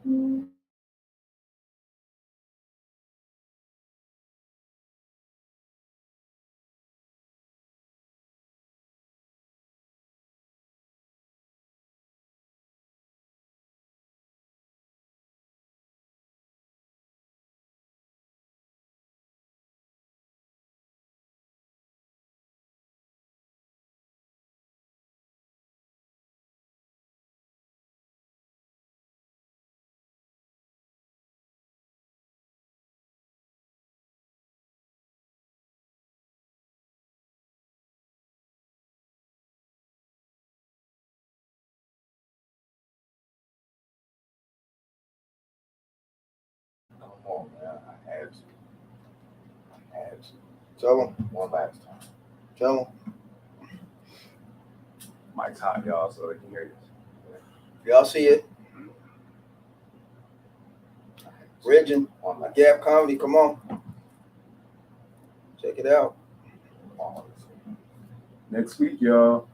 Come on, man. I had to. I had to. Tell him. One last time. Tell him. Mike's hot, y'all, so they can hear you. Y'all see it? Regin, Gap Comedy, come on. Check it out. Next week, y'all.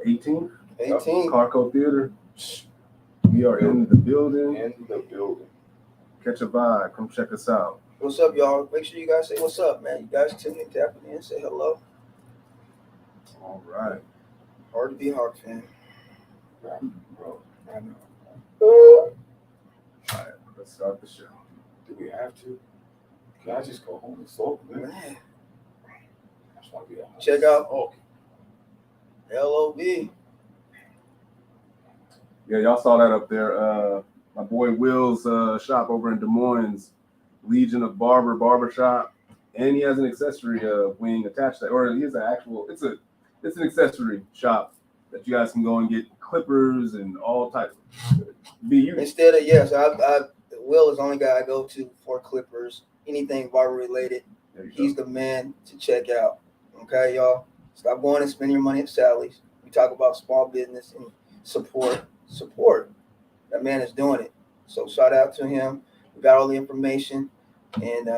18th. 18th. Carco Theater. We are in the building. In the building. Catch a vibe. Come check us out. What's up, y'all? Make sure you guys say what's up, man. You guys tune in, tapping in, say hello. All right. Hard to be Hawk fan. Bro, I know. All right. Let's start the show. Do we have to? Can I just go home and soak, man? Man. I just want to be at home. Check out LOB. Yeah, y'all saw that up there. My boy Will's shop over in Des Moines, Legion of Barbershop, and he has an accessory wing attached to that, or he has an actual. It's an accessory shop that you guys can go and get clippers and all types. Instead of Will is the only guy I go to for clippers, anything barber related. He's the man to check out. Okay, y'all. Stop going and spending your money at Sally's. We talk about small business and support. That man is doing it. So shout out to him. We got all the information, and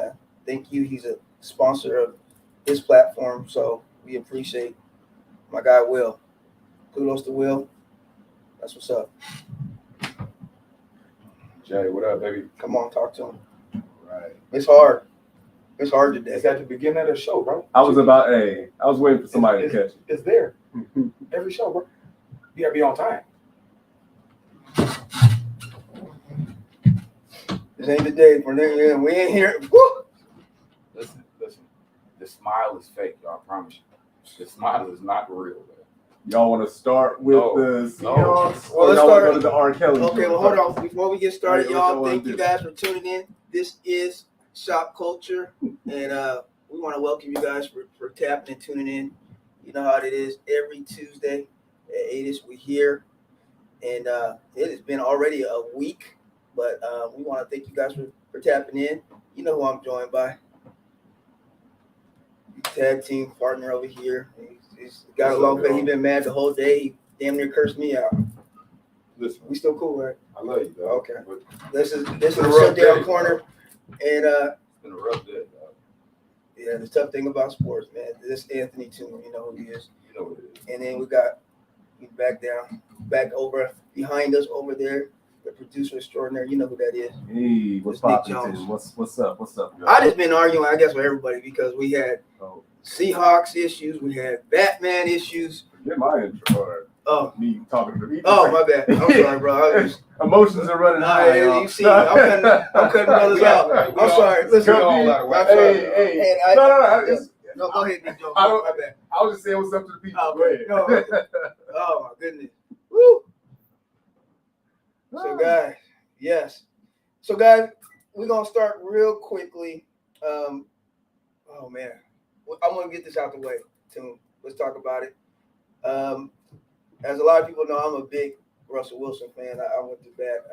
thank you. He's a sponsor of this platform, so we appreciate my guy Will. Kudos to Will. That's what's up. Jay, what up, baby? Come on, talk to him. Right. It's hard. It's hard today. It's at the beginning of the show, bro. I was waiting for somebody to catch it. It's there. Every show, bro. You gotta be on time. This ain't the day for them. We ain't here. Woo! Listen. The smile is fake, y'all. I promise you. The smile is not real, man. Y'all want to start with the Seahawks? Well, let's start. Go to the R.Kelly. Okay, well, hold on. Before we get started, Right, y'all, thank you guys for tuning in. This is Shopkulture, and we want to welcome you guys for tapping and tuning in. You know how it is. Every Tuesday at 8ish, we here, and it has been already a week, but we want to thank you guys for tapping in. You know who I'm joined by. Tag team partner over here. He's got a long face. He's been mad the whole day. He damn near cursed me out. Listen, we still cool, right? I love you, dog. Okay. This is the shutdown corner, and it's been a rough day, dog. Yeah, the tough thing about sports, man. This is Anthony Toomer, you know who he is. You know what it is. And then we back over behind us over there, the producer extraordinary. You know who that is. Hey, what's poppin'? What's up? Y'all? I just been arguing, I guess, with everybody because we had Seahawks issues, we had Batman issues. Get my intro. Me talking to me. Oh, my bad. I'm sorry, bro. Emotions are running high. You see, I'm cutting brothers out. I'm sorry. Listen, No. No, go ahead, Joe. My bad. I was just saying what's up to the people. Oh, go ahead. Oh, my goodness. Woo. So, guys, yes. So, guys, we're going to start real quickly. Oh, man. I want to get this out the way, too. Let's talk about it. As a lot of people know, I'm a big Russell Wilson fan. I went to bat.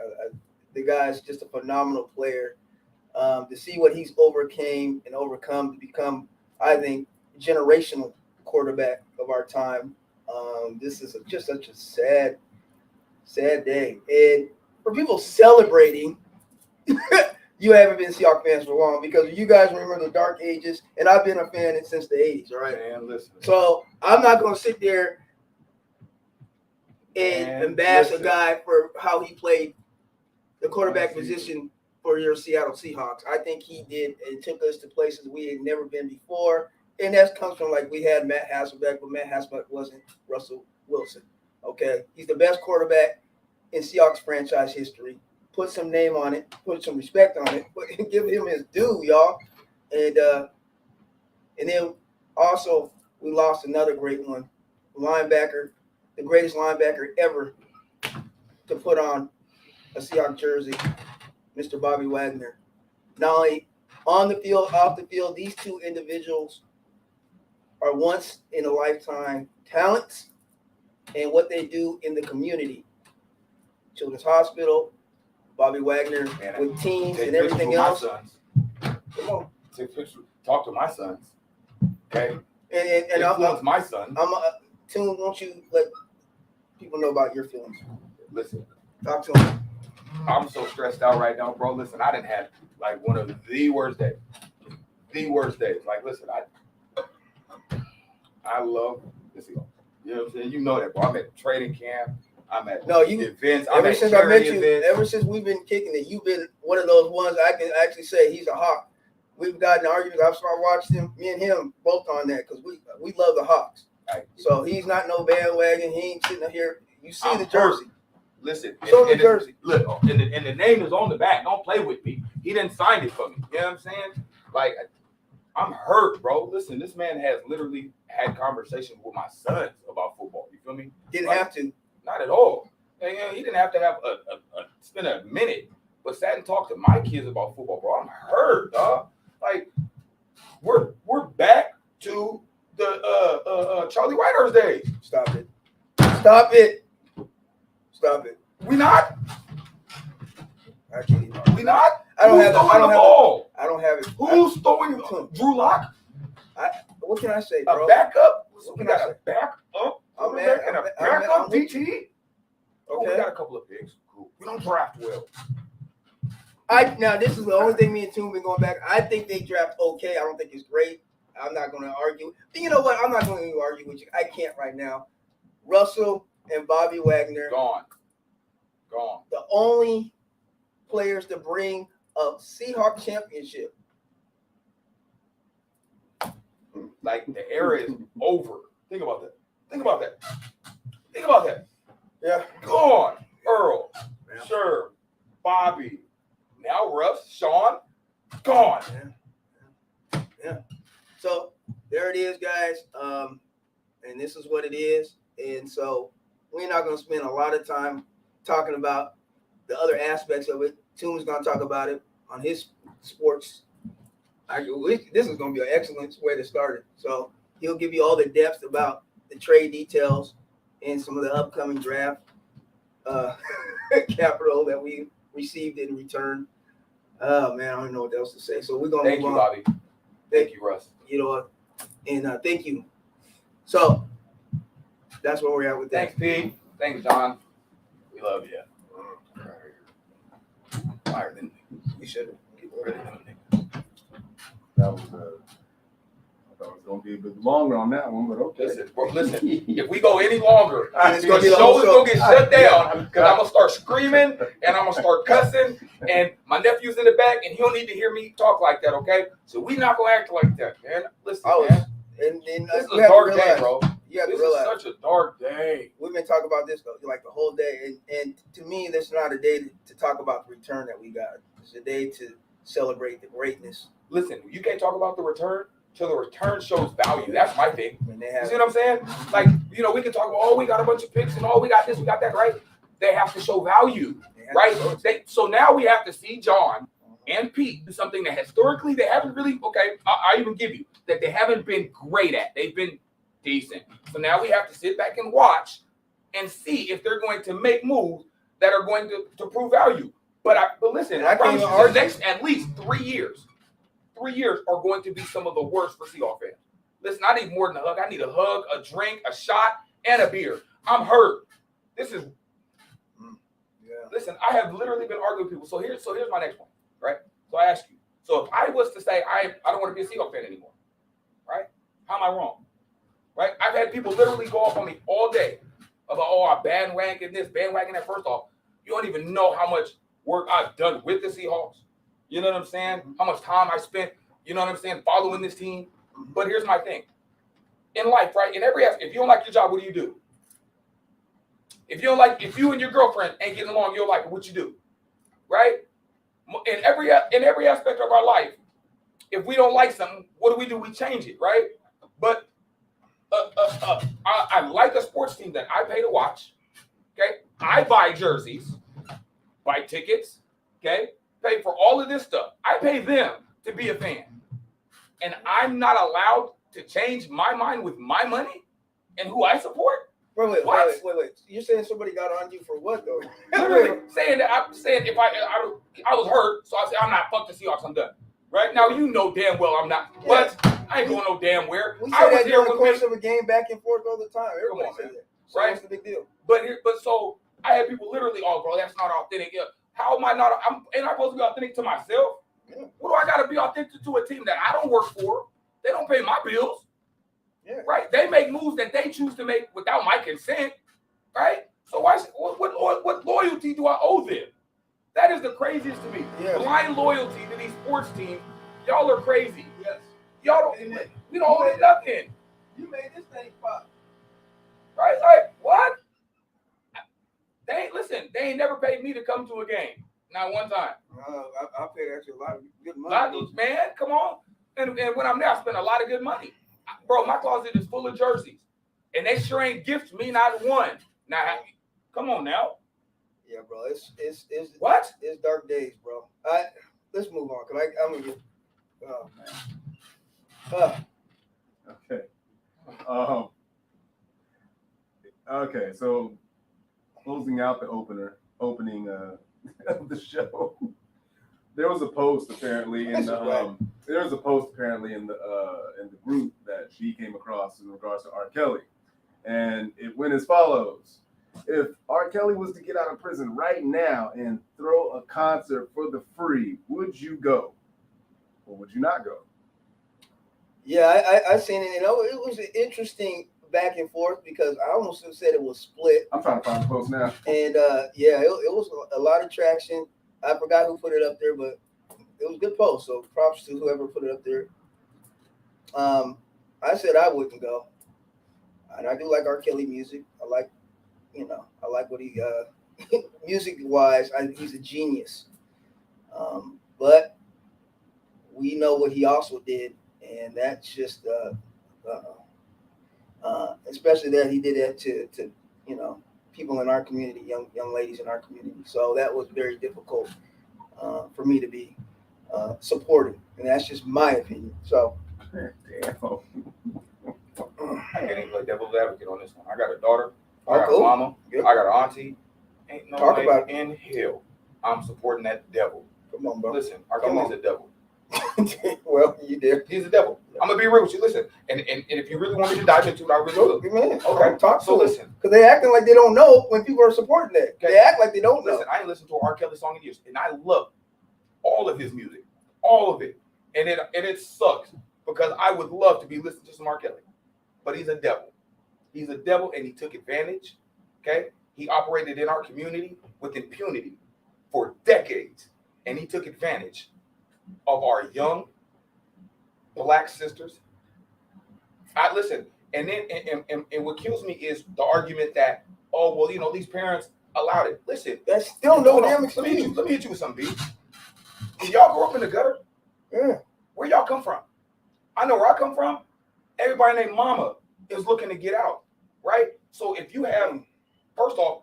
The guy's just a phenomenal player. To see what he's overcome to become, I think, generational quarterback of our time. This is just such a sad day. And for people celebrating, you haven't been Seahawks fans for long because you guys remember the dark ages, and I've been a fan since the 80s, all right? Man, listen. So I'm not going to sit there and bash a guy for how he played the quarterback position for your Seattle Seahawks. I think he did and took us to places we had never been before. And that comes from like we had Matt Hasselbeck, but Matt Hasselbeck wasn't Russell Wilson. Okay. He's the best quarterback in Seahawks franchise history. Put some name on it, put some respect on it, but give him his due, y'all. And then also we lost another great one. Linebacker, the greatest linebacker ever to put on a Seahawks jersey, Mr. Bobby Wagner. Not only on the field, off the field, these two individuals are once in a lifetime talents and what they do in the community. Children's Hospital, Bobby Wagner with teams and everything else. Come on. Talk to my sons. Okay. And influence my son. Toon, won't you let people know about your feelings? Listen. Talk to them. I'm so stressed out right now, bro. Listen, I didn't have like one of the worst days. The worst days. Like, listen, I love this. You know what I'm saying? You know that, bro. I'm at training camp. I'm at events. Ever since I met you, ever since we've been kicking it, you've been one of those ones I can actually say he's a Hawk. We've gotten arguments. I've watched him, me and him both on that because we love the Hawks. Right. So he's not no bandwagon. He ain't sitting here. You see the jersey. Listen, show the jersey. Look, and the name is on the back. Don't play with me. He didn't sign it for me. You know what I'm saying? Like, I'm hurt, bro. Listen, this man has literally had conversations with my sons about football. You feel me? Didn't have to. Not at all. And, he didn't have to have spend a minute, but sat and talked to my kids about football, bro. I'm hurt, dog. Like, we're back to the Charlie Whitehurst days. Stop it. Stop it. Stop it. We not? I can't. We not? I don't have the ball. I don't have it. Who's throwing Drew Lock? What can I say, bro? A backup? What We can I got say? a backup? I'm And a backup DT? Okay. We got a couple of picks. Cool. We don't draft well. Now this is the only thing me and Toon been going back. I think they draft okay. I don't think it's great. I'm not going to argue. And you know what? I'm not going to argue with you. I can't right now. Russell and Bobby Wagner. Gone. The only players to bring a Seahawks championship. Like, the era is over. Think about that. Yeah. Gone. Earl. Yeah. Sure. Bobby. Now Russ. Sean. Gone. Yeah. So there it is, guys. And this is what it is. And so we're not going to spend a lot of time talking about the other aspects of it. Toon's going to talk about it on his sports. This is going to be an excellent way to start it. So he'll give you all the depth about the trade details and some of the upcoming draft capital that we received in return. Oh, man, I don't know what else to say. So we're going to Thank you, Bobby. Thank you, Russ. You know what? And thank you. So that's where we're at with that. Thanks, Pete. Thanks, John. We love you. Higher than we should get rid of them. That was I thought it was gonna be a bit longer on that one, but okay. Listen, if we go any longer, it's the gonna be show is gonna get shut down because I'm gonna start screaming and I'm gonna start cussing, and my nephew's in the back and he'll need to hear me talk like that, okay? So we not gonna act like that, man. Listen, man. And this is a dark day, bro. You have this to realize is such a dark day. We've been talking about this like the whole day, and to me, this is not a day to talk about the return that we got. It's a day to celebrate the greatness. Listen, you can't talk about the return till the return shows value. That's my thing. You see what I'm saying? Like, we can talk about, we got a bunch of picks and we got this, we got that, right? They have to show value, right? So now we have to see John and Pete do something that historically they haven't really, I even give you that they haven't been great at. They've been decent. So now we have to sit back and watch and see if they're going to make moves that are going to prove value. But listen, I promise you, the next at least 3 years are going to be some of the worst for Seahawks fans. Listen, I need more than a hug. I need a hug, a drink, a shot, and a beer. I'm hurt. This is. Listen, I have literally been arguing with people. So here's my next one, right? So I ask you. So if I was to say I don't want to be a Seahawks fan anymore, right? How am I wrong? Right? I've had people literally go off on me all day about I bandwagon this, bandwagon that. First off, you don't even know how much work I've done with the Seahawks. You know what I'm saying? How much time I spent, you know what I'm saying, following this team. But here's my thing. In life, right? In every aspect, if you don't like your job, what do? If you and your girlfriend ain't getting along, you don't like it, what you do? Right? In every aspect of our life, if we don't like something, what do? We change it, right? But I like a sports team that I pay to watch. Okay, I buy jerseys, buy tickets. Okay, pay for all of this stuff. I pay them to be a fan, and I'm not allowed to change my mind with my money and who I support. Wait. You're saying somebody got on you for what though? Literally saying that I'm saying if I was hurt, so I said I'm not fuck the Seahawks, I'm done. Right now, you know damn well I'm not. Yeah. But I ain't going no damn where. We say that during the course of a game, back and forth all the time. Everybody says that. So right? What's the big deal? But so I had people literally, oh, bro, that's not authentic. How am I not? Ain't I supposed to be authentic to myself? Yeah. What do I got to be authentic to a team that I don't work for? They don't pay my bills. Yeah. Right? They make moves that they choose to make without my consent. Right? So what loyalty do I owe them? That is the craziest to me. Yeah. Blind loyalty to these sports teams. Y'all are crazy. Yes. Y'all don't. We don't owe nothing. You made this thing pop. Right? Like what? They ain't never paid me to come to a game. Not one time. I paid actually a lot of good money. Man, come on. And when I'm there, I spend a lot of good money. Bro, my closet is full of jerseys. And they sure ain't gifted me not one. Now, come on now. Yeah, bro. It's what? It's dark days, bro. Let's move on. Cause I'm gonna get. Oh man. Okay. Okay. So closing out the opening of the show, there was a post apparently in the group that she came across in regards to R.Kelly, and it went as follows: if R.Kelly was to get out of prison right now and throw a concert for the free, would you go or would you not go? Yeah, I seen it. You know, it was an interesting back and forth because I almost said it was split. I'm trying to find the post now. And yeah, it was a lot of traction. I forgot who put it up there, but it was a good post. So props to whoever put it up there. I said I wouldn't go, and I do like R.Kelly music. I like what he music wise. He's a genius. But we know what he also did, and that's just especially that he did that to people in our community, young ladies in our community. So that was very difficult for me to be supporting, and that's just my opinion. So, damn. I can't even play devil's advocate on this one. I got a daughter. I got cool. a mama. Good. I got an auntie. Ain't no Talk way about it. in hell I'm supporting that devil. Come on, bro. Listen, R.Kelly's a devil. Well, you did. He's a devil. I'm gonna be real with you. Listen, and if you really want me to dive into it, I really will. Man, okay, talk. So listen, because they acting like they don't know when people are supporting that. Okay. They act like they don't know. Listen, I ain't listened to an R.Kelly song in years, and I love all of his music, all of it, and it sucks because I would love to be listening to some R.Kelly, but he's a devil. He's a devil, and he took advantage. Okay, he operated in our community with impunity for decades, and he took advantage of our young Black sisters. Listen, and then and what kills me is the argument that, oh well, these parents allowed it. Listen, that's still no damn excuse. Let me hit you with something, B. Did y'all grow up in the gutter? Yeah. Where y'all come from? I know where I come from. Everybody named Mama is looking to get out, right? So if you have, first off,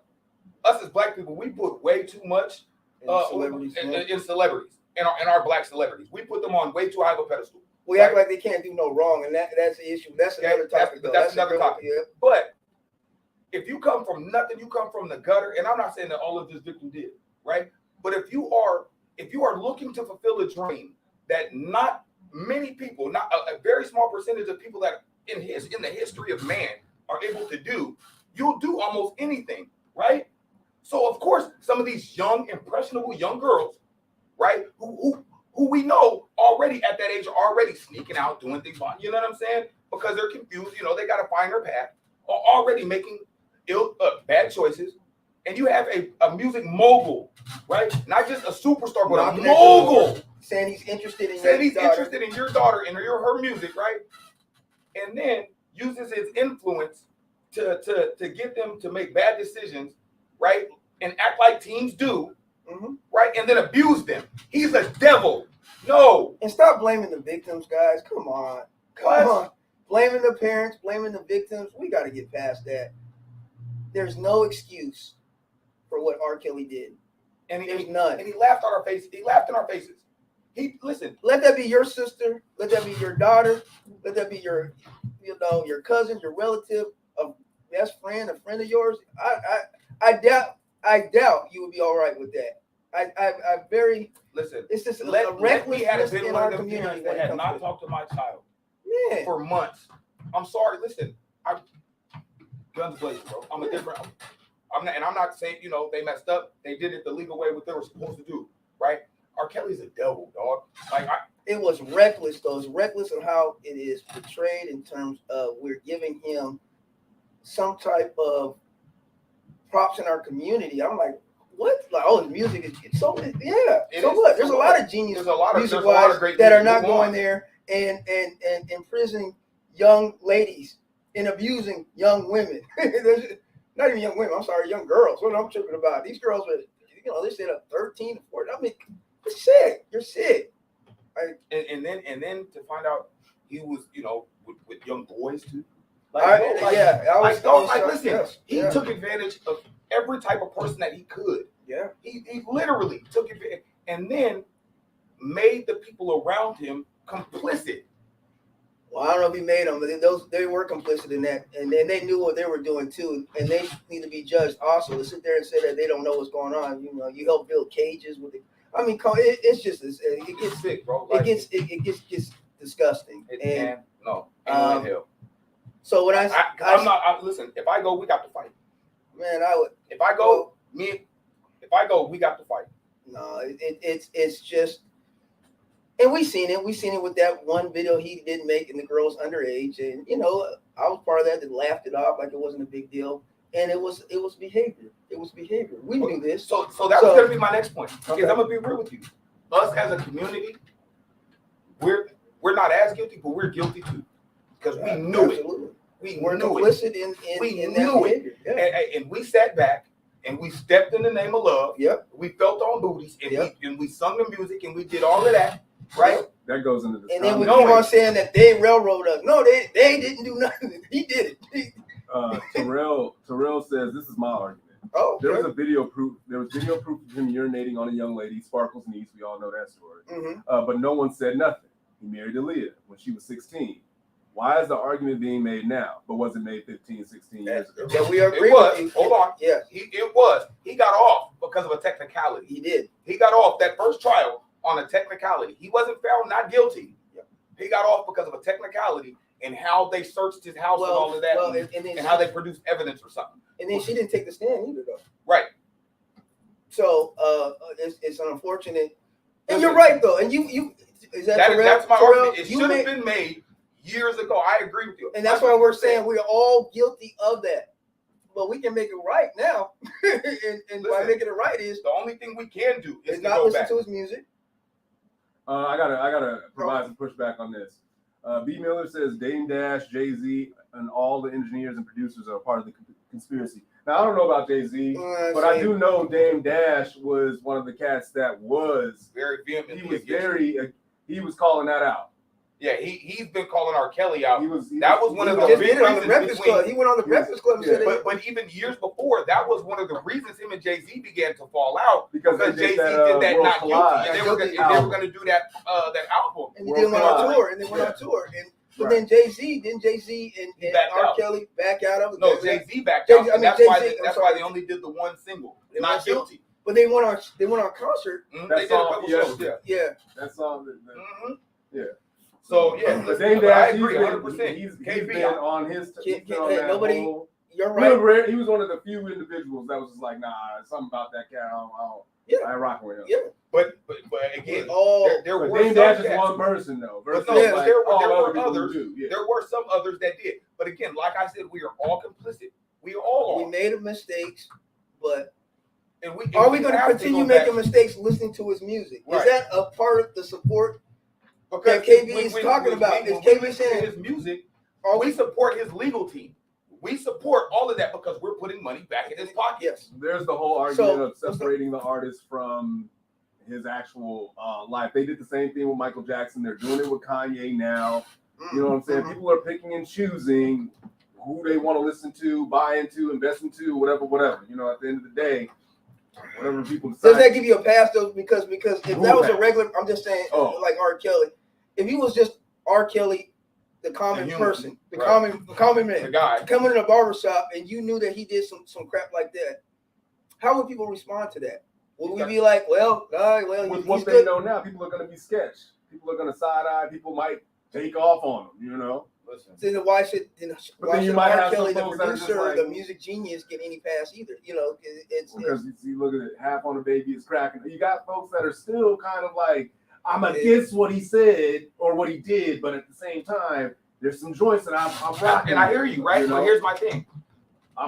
us as Black people, we put way too much in celebrities, in our Black celebrities. We put them on way too high of a pedestal. We act like they can't do no wrong, and that's the issue. That's another topic. That's another topic. Yeah. But if you come from nothing, you come from the gutter, and I'm not saying that all of this victim did, right? But if you are looking to fulfill a dream that not many people, not a very small percentage of people that in the history of man are able to do, you'll do almost anything, right? So of course, some of these young, impressionable young girls, right, who we know already at that age are already sneaking out, doing things, you know what I'm saying? Because they're confused, they got to find their path, are already making bad choices. And you have a music mogul right? Not just a superstar, but a Knocking at your door. mogul. Saying he's interested in Saying your he's daughter. interested in your daughter and her music, right? And then uses his influence to get them to make bad decisions, right? And act like teams do, right? And then abuse them. He's a devil. No. And stop blaming the victims, guys. Come on. Come on. Blaming the parents, blaming the victims. We got to get past that. There's no excuse for what R.Kelly did. And There's none. And he laughed on our faces. He laughed in our faces. Listen. Let that be your sister. Let that be your daughter. Let that be your cousin, your relative, a best friend, a friend of yours. I doubt you would be all right with that. I very listen. It's just let me had been in one our of them community parents that had not talked to my child for months. I'm sorry. Listen, guns blazing, bro. I'm not saying they messed up. They did it the legal way, what they were supposed to do, right? R. Kelly's a devil, dog. It was reckless, though. It's reckless of how it is portrayed in terms of we're giving him some type of props in our community. I'm like, what? Like, his music is so what? There's a lot of genius music wise that are not going there and imprisoning young ladies and abusing young women. Not even young women. I'm sorry, young girls. What I'm tripping about? These girls are, they said up 13 to 14. I mean, you're sick. You're sick. And then to find out he was, with young boys too. Listen, he took advantage of every type of person that he could. Yeah. He literally took advantage and then made the people around him complicit. Well, I don't know if he made them, but they were complicit in that, and then they knew what they were doing too, and they need to be judged also. To sit there and say that they don't know what's going on, you help build cages with it. I mean, it's just it gets sick, bro. It gets disgusting. Ain't no hell. So when listen. If I go, we got to fight. Man, I would. If I go, we got to fight. No, it's just. And we seen it with that one video he didn't make, and the girl's underage, and I was part of that laughed it off like it wasn't a big deal, and it was behavior. It was behavior. We knew this. So that was going to be my next point. Because I'm gonna be real with you. Us as a community, we're not as guilty, but we're guilty too, because we knew it. We were complicit in that behavior. Yeah. And we sat back. And we stepped in the name of love. Yep. We felt on booties, and we sung the music, and we did all of that, right? That goes into the. And then we keep on saying that they railroad us. No, they didn't do nothing. He did it. Terrell says this is my argument. Oh, there was video proof of him urinating on a young lady, Sparkle's niece. We all know that story. Mm-hmm. But no one said nothing. He married Aaliyah when she was 16. Why is the argument being made now, but wasn't made 15, 16 years ago? Yeah, we agree. It was. Hold on. Yeah. It was. He got off because of a technicality. He did. He got off that first trial on a technicality. He wasn't found not guilty. Yep. He got off because of a technicality and how they searched his house and all of that, and how they produced evidence or something. And then she didn't take the stand either, though. Right. So it's unfortunate. And you're right, though. And you that's my argument. It should have been made years ago. I agree with you. And that's why we're saying we're all guilty of that. But we can make it right now. and by making it right is the only thing we can do is not listen to his music. I gotta provide some pushback on this. B. Miller says Dame Dash, Jay-Z, and all the engineers and producers are part of the conspiracy. Now I don't know about Jay-Z, but I do know Dame Dash was one of the cats that was very vehement. He was calling that out. Yeah, he's been calling R.Kelly out. That was one of the big reasons. He went on the Breakfast Club and said it. But even years before, that was one of the reasons him and Jay-Z began to fall out because Jay-Z did that not guilty, and they were going to do that album. And they went on tour. And then Jay-Z and R.Kelly back out of it. No, Jay-Z backed out. That's why they only did the one single. Not guilty. But they went on concert. They did a couple shows. Yeah. That song. Yeah. So yeah, Dame Dash, I agree 100%. He's been on his. Nobody. You're right. He was one of the few individuals that was just like, nah, something about that cat. I ain't rocking with him. Yeah. But again, there were Dame Dash is one person though. But no, there were others. There were some others that did. But again, like I said, we are all complicit. We all are. We made mistakes, but Are we going to continue making mistakes listening to his music? Right. Is that a part of the support because that KB is talking about? Is KB saying his music? We support his legal team. We support all of that because we're putting money back in his pocket. Yes. There's the whole argument of separating the artist from his actual life. They did the same thing with Michael Jackson. They're doing it with Kanye now. You know what I'm saying? Mm-hmm. People are picking and choosing who they want to listen to, buy into, invest into, whatever. You know, at the end of the day, whatever people decide. Does that give you a pass though? Because if that was a regular, I'm just saying, like R. Kelly, if he was just R. Kelly, the common person, the common man, the guy coming in a barbershop, and you knew that he did some crap like that, how would people respond to that? Would we be like, well, with what they know now, people are going to be sketched. People are going to side eye. People might take off on them. You know. Listen. So why should R. Kelly, the producer, like, the music genius, get any pass either? You know, because you see, look at it, Half on a Baby is cracking. You got folks that are still kind of like, I'm against what he said or what he did, but at the same time, there's some joints that I'm rocking. And I hear you, right? You know? But here's my thing.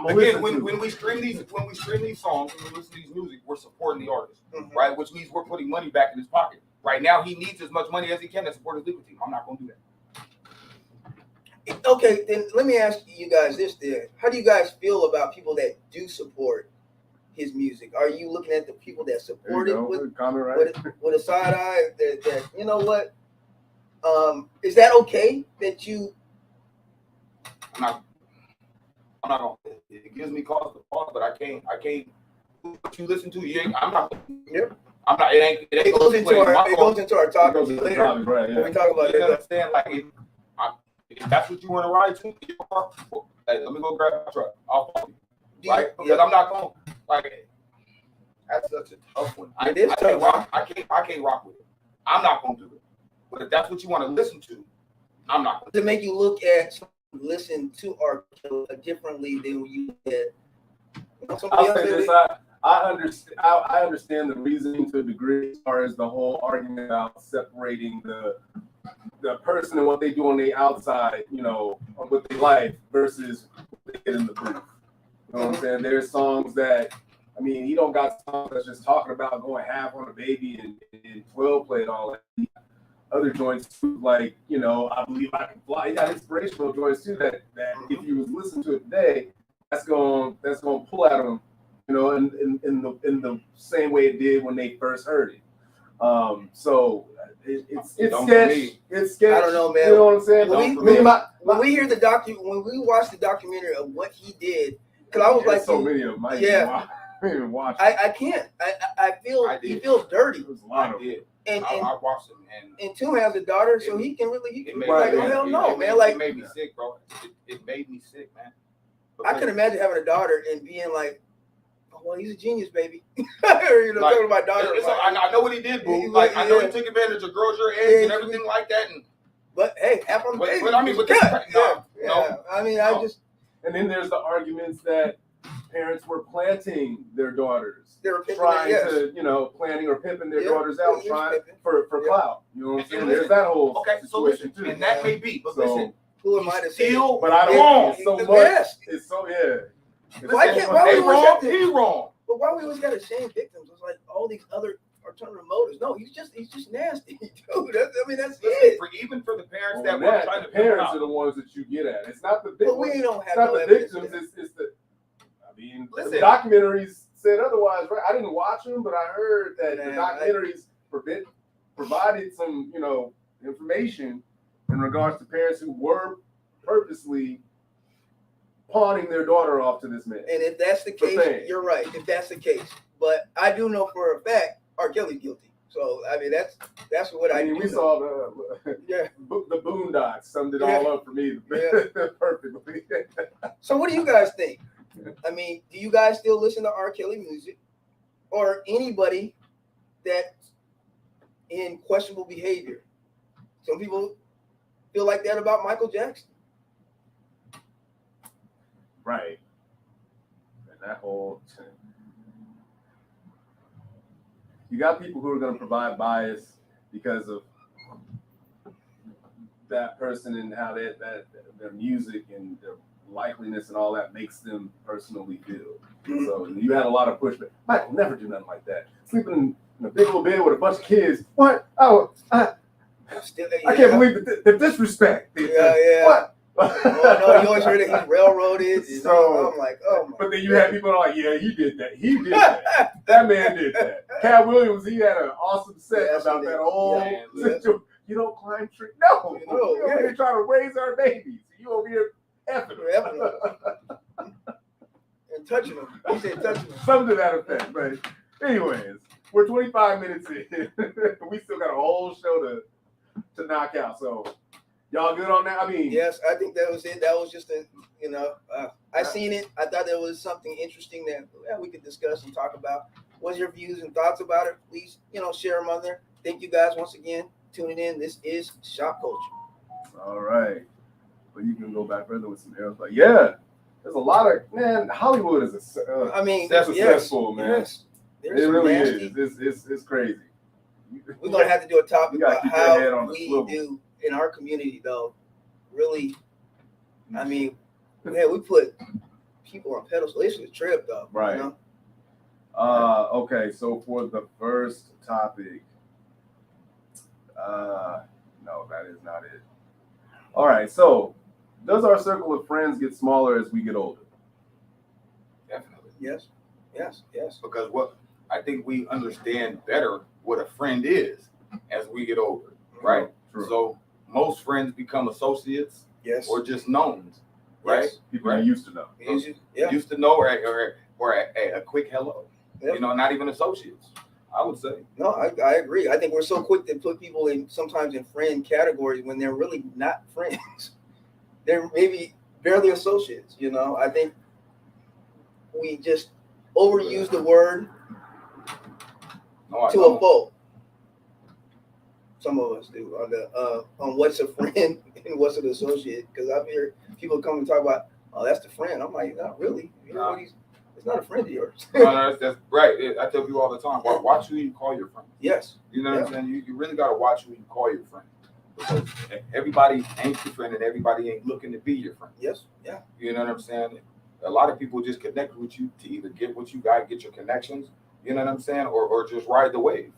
Again, when we stream these songs, when we listen to these music, we're supporting the artist, right? Which means we're putting money back in his pocket. Right now, he needs as much money as he can to support his legal team. I'm not going to do that. Okay, then let me ask you guys this then. How do you guys feel about people that do support his music? Are you looking at the people that support it with a side eye that you know what? Is that okay that you? I'm not gonna. It gives me cause to pause, but I can't. What you listen to, I'm not. Yep. I'm not. It goes into our topic later. Right, yeah. When we talk about it. You understand? Like, if that's what you want to ride to, hey, let me go grab my truck. I'll follow you. Right? Because I'm not going. Like, that's such a tough one. I can't rock with it. I'm not going to do it. But if that's what you want to listen to, I'm not going to make you listen to R.Kelly differently than you did. I'll say this. I understand the reasoning to a degree as far as the whole argument about separating the person and what they do on the outside, you know, with their life versus what they get in the booth. You know what I'm saying? There's songs that, I mean, he don't got songs that's just talking about going half on a baby and 12 play and all that. Other joints too, like, you know, I Believe I Can Fly. He got inspirational joints too that if you was listening to it today, that's going pull at him, you know, in the same way it did when they first heard it. So it's sketch. It's sketch. I don't know, man. You know what I'm saying? When we hear when we watch the documentary of what he did, because I was like, so many of them. I didn't watch. I can't. I feel he feels dirty. There's a lot of them. And I watched him, and Toom has a daughter, so he can like, oh hell no, man. Like, it made me sick, bro. It made me sick, man. I can imagine having a daughter and being like, oh, well, he's a genius, baby. You know, like, talking to my daughter. I know what he did, boo. Like, I know he took advantage of girls your age and everything like that. But hey, half on the baby. But I mean, no. I mean, no. I just. And then there's the arguments that parents were planting their daughters. They were trying to, you know, planning or pimping their daughters out, trying for clout. You know what I'm saying? There's that whole situation too. And that may be, but listen, who am I to say? But I don't. It's so much. It's so Why we wrong? He's wrong. But why we always got to shame victims? It's like all these other alternative motives. No, he's just nasty, dude. That's it. Even for the parents that were trying to parents are the ones that you get at. It's not the victims. But we don't have it's not the victims. It's the. I mean, the documentaries said otherwise, right? I didn't watch them, but I heard that the documentaries provided some, you know, information in regards to parents who were purposely pawning their daughter off to this man. And if that's the case, you're right. If that's the case, but I do know for a fact R. Kelly's guilty. So I mean, that's what I mean. We saw the Boondocks summed it all up for me perfectly. So what do you guys think? I mean, do you guys still listen to R. Kelly music, or anybody that's in questionable behavior? Some people feel like that about Michael Jackson. Right. And that whole thing. You got people who are going to provide bias because of that person and how their music and likeliness and all that makes them personally feel. So you had a lot of pushback. Michael never do nothing like that. Sleeping in a big old bed with a bunch of kids. What? Oh, I can't believe the disrespect. Yeah. What? No, you always heard that he's railroaded. So I'm like, oh my. But then you had people like, yeah, he did that. He did that. That man did that. Cat Williams, he had an awesome set about that whole situation. You don't climb trees. No, you over here trying to raise our babies. You over here effing them. And touching them. He said touching them. Something to that effect. But anyways, we're 25 minutes in. We still got a whole show to knock out. So y'all good on that? I mean, yes, I think that was it. That was just I seen it. I thought there was something interesting that we could discuss and talk about. What's your views and thoughts about it? Please, share them on there. Thank you guys once again tuning in. This is Shop Culture. All right. But you can go back further with some arrows. But yeah, there's a lot of, man, Hollywood is successful, man. Yes. It really is. It's crazy. We're going to have to do a topic about how we swivel. do in our community, though. Really, I mean, we put people on pedestals. It's a trip, though. Right. Okay, so for the first topic, no, that is not it. All right, so does our circle of friends get smaller as we get older? Definitely. Yes. Because I think we understand better what a friend is as we get older, right? True. So most friends become associates, Yes. or just knowns, right? Yes. People you used to know. Used to know, or a quick hello. Yep. Not even associates, I would say. No, I agree. I think we're so quick to put people sometimes in friend categories when they're really not friends. They're maybe barely associates. I think we just overuse the word to a fault. Some of us do on what's a friend and what's an associate. Because I've heard people come and talk about, oh, that's the friend. I'm like, not really. It's not a friend of yours. No, that's right. I tell people all the time, watch who you call your friend. Yes. You know what I'm saying? You really got to watch who you call your friend. Because everybody ain't your friend and everybody ain't looking to be your friend. Yes. Yeah. You know what I'm saying? A lot of people just connect with you to either get what you got, get your connections, you know what I'm saying, or just ride the wave.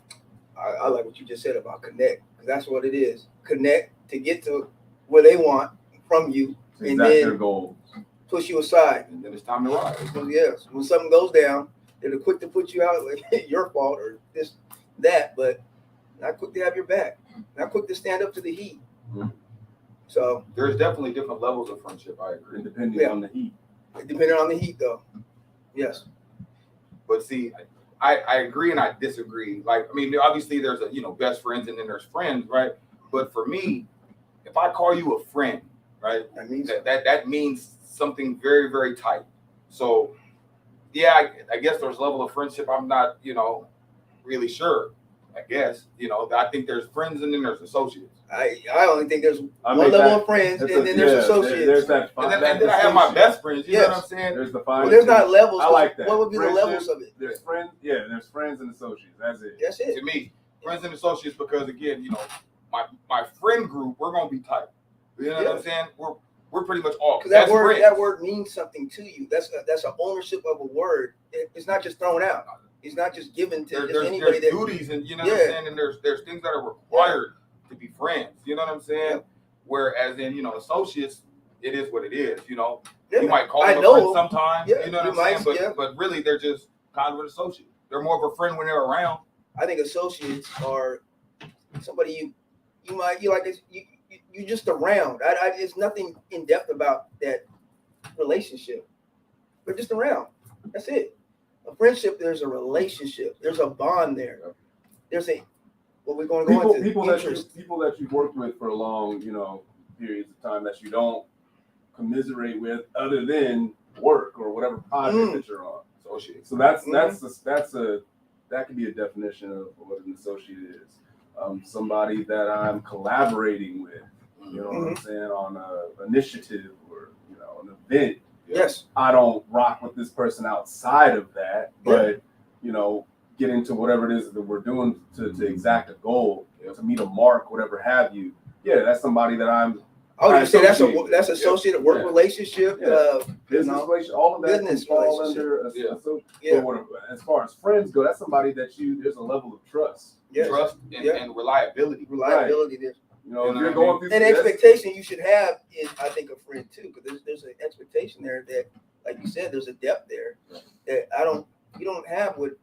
I like what you just said about connect, because that's what it is. Connect to get to where they want from you, and then their goals. Push you aside. And then it's time to ride. So, yes, when something goes down, they're quick to put you out like your fault or this, that, but not quick to have your back. Not quick to stand up to the heat. Mm-hmm. So there's definitely different levels of friendship. I agree. Depending on the heat. Depending on the heat, though. Yes. But see, I agree and I disagree. Like, I mean, obviously there's best friends and then there's friends, right? But for me, if I call you a friend, right, that means something very, very tight. So, yeah, I guess there's level of friendship. I'm not, really sure. I guess, I think there's friends and then there's associates. I only think there's one level of friends and then there's associates. There's that and then I have my best friends. You know what I'm saying? There's the well, there's not levels. I like that. What would be the levels of it? There's friends. Yeah, there's friends and associates. That's it. That's it. To me, friends and associates, because again, my friend group, we're gonna be tight. You know what I'm saying? We're pretty much all because that word means something to you. That's an ownership of a word. It's not just thrown out. It's not just given to just anybody. There's duties, and what I'm saying, and there's things that are required to be friends. You know what I'm saying? Yeah. Whereas in associates, it is what it is. You might call them a friend sometimes. Yeah, you know what I'm saying? But really, they're just kind of an associate. They're more of a friend when they're around. I think associates are somebody you just around. There's nothing in depth about that relationship. We're just around. That's it. A friendship, there's a relationship. There's a bond there. There's what we're going to go into. People that you've worked with for a long, periods of time that you don't commiserate with, other than work or whatever project that you're on. Associate. So that could be a definition of what an associate is. Somebody that I'm collaborating with. You know what I'm saying, on an initiative or an event. Yes. I don't rock with this person outside of that, but get into whatever it is that we're doing to exact a goal, to meet a mark, whatever have you. Yeah, that's somebody that I'm I would say that's Associate. associated work relationship. Yeah. You Business know, relationship, all of that business can fall relationship. under Yeah. but as far as friends go, that's somebody that there's a level of trust. Yes. Trust and reliability. Reliability there. You know, You if know you're what I going through And expectation you should have is, I think, a friend too, because there's an expectation there that, like you said, there's a depth there that you don't have with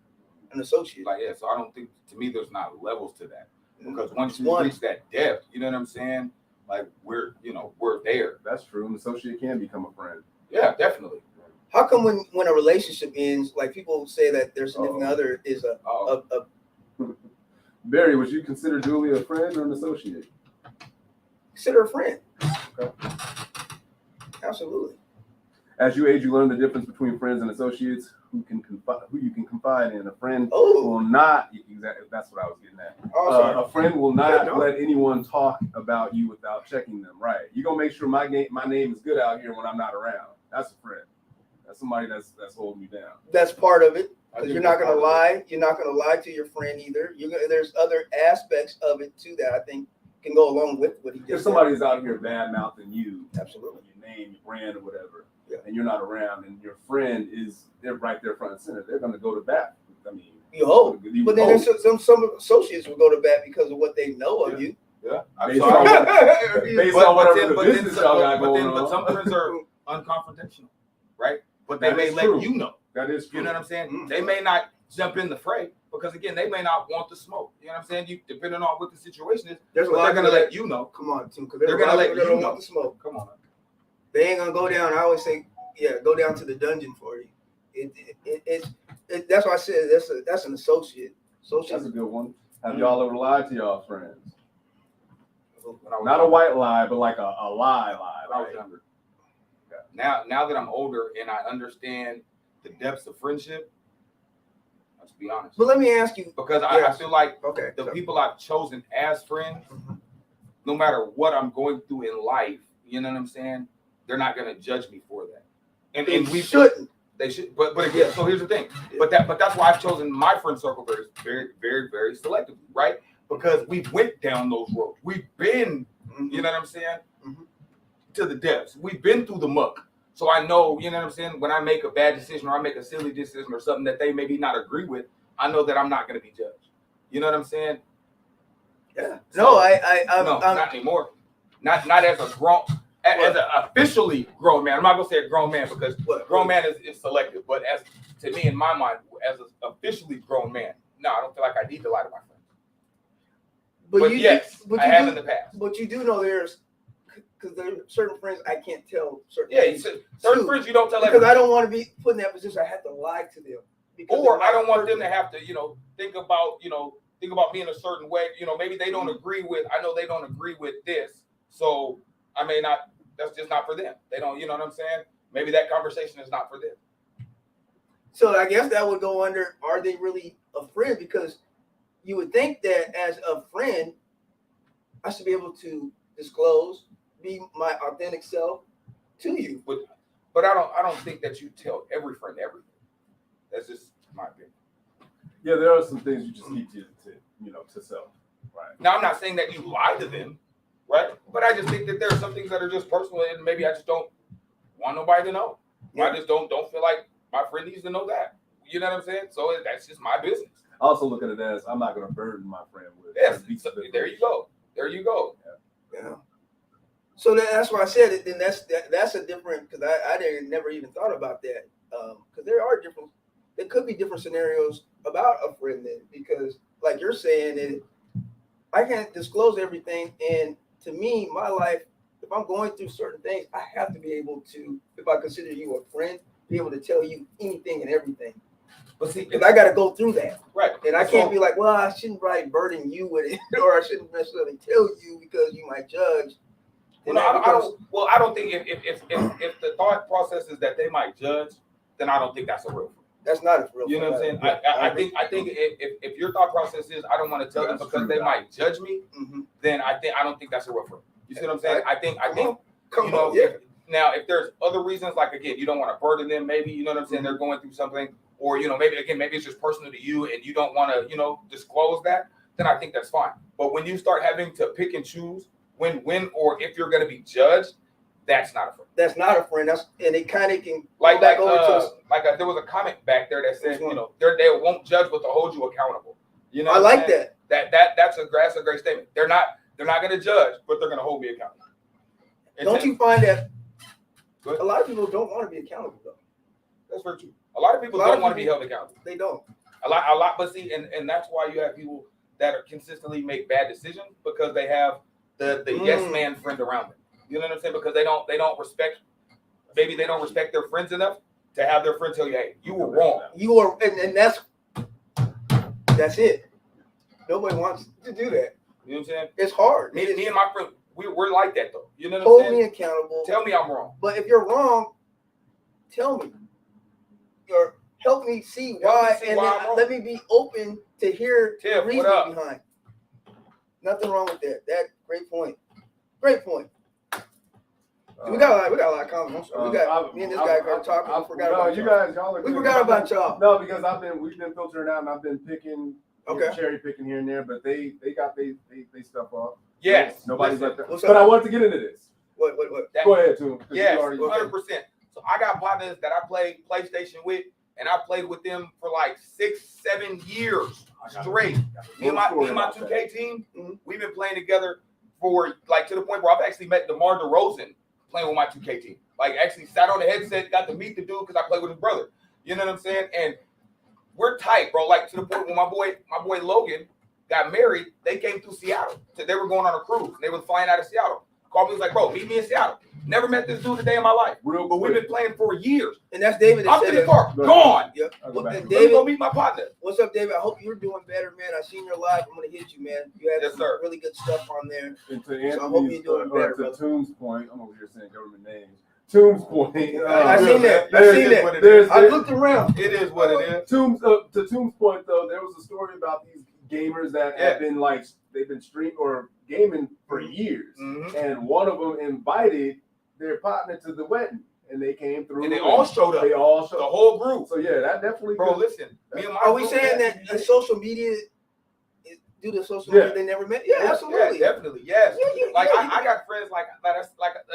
an associate. Like, so I don't think, to me, there's not levels to that, because once you One. reach that depth, you know what I'm saying? Like, we're there. That's true. An associate can become a friend. Yeah, definitely. How come when a relationship ends, like people say that their significant other is a Barry, would you consider Julia a friend or an associate? consider a friend? Okay. Absolutely. As you age, you learn the difference between friends and associates who you can confide in. A friend Oh. will not, exactly, that's what I was getting at. A friend will not let anyone talk about you without checking them. Right. You're going to make sure my name is good out here when I'm not around. That's a friend. That's somebody that's holding you down. That's part of it. Because you're not going to lie. You're not going to lie to your friend either. There's other aspects of it too that I think can go along with what he just said. If somebody's out here bad mouthing you, absolutely, your name, your brand, or whatever, yeah, and you're not around, and your friend they're right there front and center, they're going to go to bat. I mean, you hope. But then there's some associates will go to bat because of what they know of you. Yeah. Based on whatever the business y'all got going on. But some friends are unconfrontational, right? But they may let you know. That is true. You know what I'm saying? Mm-hmm. They may not jump in the fray because, again, they may not want the smoke. You know what I'm saying? Depending on what the situation is, they're going to let you know. Come on, Tim, because they're going to let you know. Want the smoke. Come on. They ain't going to go down. I always say, go down to the dungeon for you. That's why I said that's an associate. That's a good one. Have y'all ever lied to y'all friends? Not a white lie, but like a lie. When I was younger. Now that I'm older and I understand the depths of friendship, let's be honest. But let me ask you, because I feel like the people I've chosen as friends, no matter what I'm going through in life, you know what I'm saying? They're not going to judge me for that. And we shouldn't. They should. But again, so here's the thing. But that's why I've chosen my friend circle very, very, very, very selectively, right? Because we went down those roads. We've been, you know what I'm saying, to the depths. We've been through the muck. So I know, you know what I'm saying, when I make a bad decision or I make a silly decision or something that they maybe not agree with, I know that I'm not going to be judged. You know what I'm saying? Yeah. So, no, I'm not anymore. Not as a grown, as an officially grown man. I'm not going to say a grown man because grown man is selective. But as to me, in my mind, as an officially grown man, no, I don't feel like I need to lie to my friends. But yes, I have in the past. But you do know because there are certain friends I can't tell certain things. Certain friends you don't tell because I don't want to be put in that position. I have to lie to them. Or I don't want them to have to, think about me in a certain way. Maybe they don't agree with. I know they don't agree with this, so I may not. That's just not for them. They don't. You know what I'm saying? Maybe that conversation is not for them. So I guess that would go under. Are they really a friend? Because you would think that as a friend, I should be able to disclose, be my authentic self to you. But I don't think that you tell every friend everything. That's just my opinion. Yeah, there are some things you just keep to self. Right. Now I'm not saying that you lie to them, right? But I just think that there are some things that are just personal and maybe I just don't want nobody to know. Yeah. I just don't feel like my friend needs to know that. You know what I'm saying? So that's just my business. I also look at it as I'm not going to burden my friend with. Yes, there you go. There you go. Yeah. So that's why I said it. Then that's a different because I never even thought about that because there could be different scenarios about a friend then because like you're saying that I can't disclose everything and to me my life if I'm going through certain things I have to be able to if I consider you a friend be able to tell you anything and everything. But see, because I got to go through that, right? And I can't be like, well, I shouldn't probably burden you with it, or I shouldn't necessarily tell you because you might judge. Well, I don't think if the thought process is that they might judge, then I don't think that's a real friend. That's not a real friend. You know what I'm saying? I think if your thought process is I don't want to tell them because they might judge me, then I don't think that's a real friend. You see what I'm saying? I think now if there's other reasons like again you don't want to burden them maybe you know what I'm saying they're going through something. Or, maybe it's just personal to you and you don't want to, disclose that, then I think that's fine. But when you start having to pick and choose when or if you're going to be judged, that's not a friend. That's not a friend. And it kind of can Like go back over to. There was a comment back there that said, they won't judge, but they'll hold you accountable. You know, I like that. That's a great statement. They're not going to judge, but they're going to hold me accountable. Don't you find that a lot of people don't want to be accountable though? That's very true. A lot of people don't want to be held accountable. They don't. A lot, but see, and that's why you have people that are consistently make bad decisions because they have the yes man friend around them. You know what I'm saying? Because they don't respect, maybe they don't respect their friends enough to have their friend tell you, hey, you were wrong. You are, and that's it. Nobody wants to do that. You know what I'm saying? It's hard. Me and my friend, we're like that though. You know what I'm Hold saying? me accountable. Tell me I'm wrong. But if you're wrong, tell me. Or help me see why, and then let me be open to hear the reason behind. Nothing wrong with that. Great point. Great point. We got a lot of comments. Me and this guy are talking. I forgot about you guys. We forgot about y'all. No, because we've been filtering out, and I've been picking, cherry picking here and there. But they got they stuff off. Yes. Nobody's like that. But I wanted to get into this. What? Go ahead, too. Yes, 100%. So I got partners that I played PlayStation with, and I played with them for like 6-7 years straight. Me and my 2K team, we've been playing together for like to the point where I've actually met DeMar DeRozan playing with my 2K team. Like actually sat on the headset, got to meet the dude because I played with his brother. You know what I'm saying? And we're tight, bro. Like to the point where my boy Logan got married, they came through Seattle. So they were going on a cruise. They were flying out of Seattle. Called me, was like, bro, meet me in Seattle. Never met this dude a day in my life. But we've been playing for years. And that's David. I'm in the car, gone. Yep. And David, go meet my partner. What's up, David? I hope you're doing better, man. I seen your live. I'm gonna hit you, man. You had some really good stuff on there. And to Anthony's, I hope you're doing better, to Tomb's point, I'm over here saying government names. Tomb's point. I seen that. I looked around. It is what it is. To Tomb's point, though, there was a story about these gamers that have been they've been streaming or gaming for years, and one of them invited their partner to the wedding, and they came through. And they all showed up. They all showed the whole group. So yeah, that definitely. Bro, listen. Are we saying that social media? Due to social media, they never met. Yeah, absolutely. Yeah, definitely. Yes. Yeah, I got friends like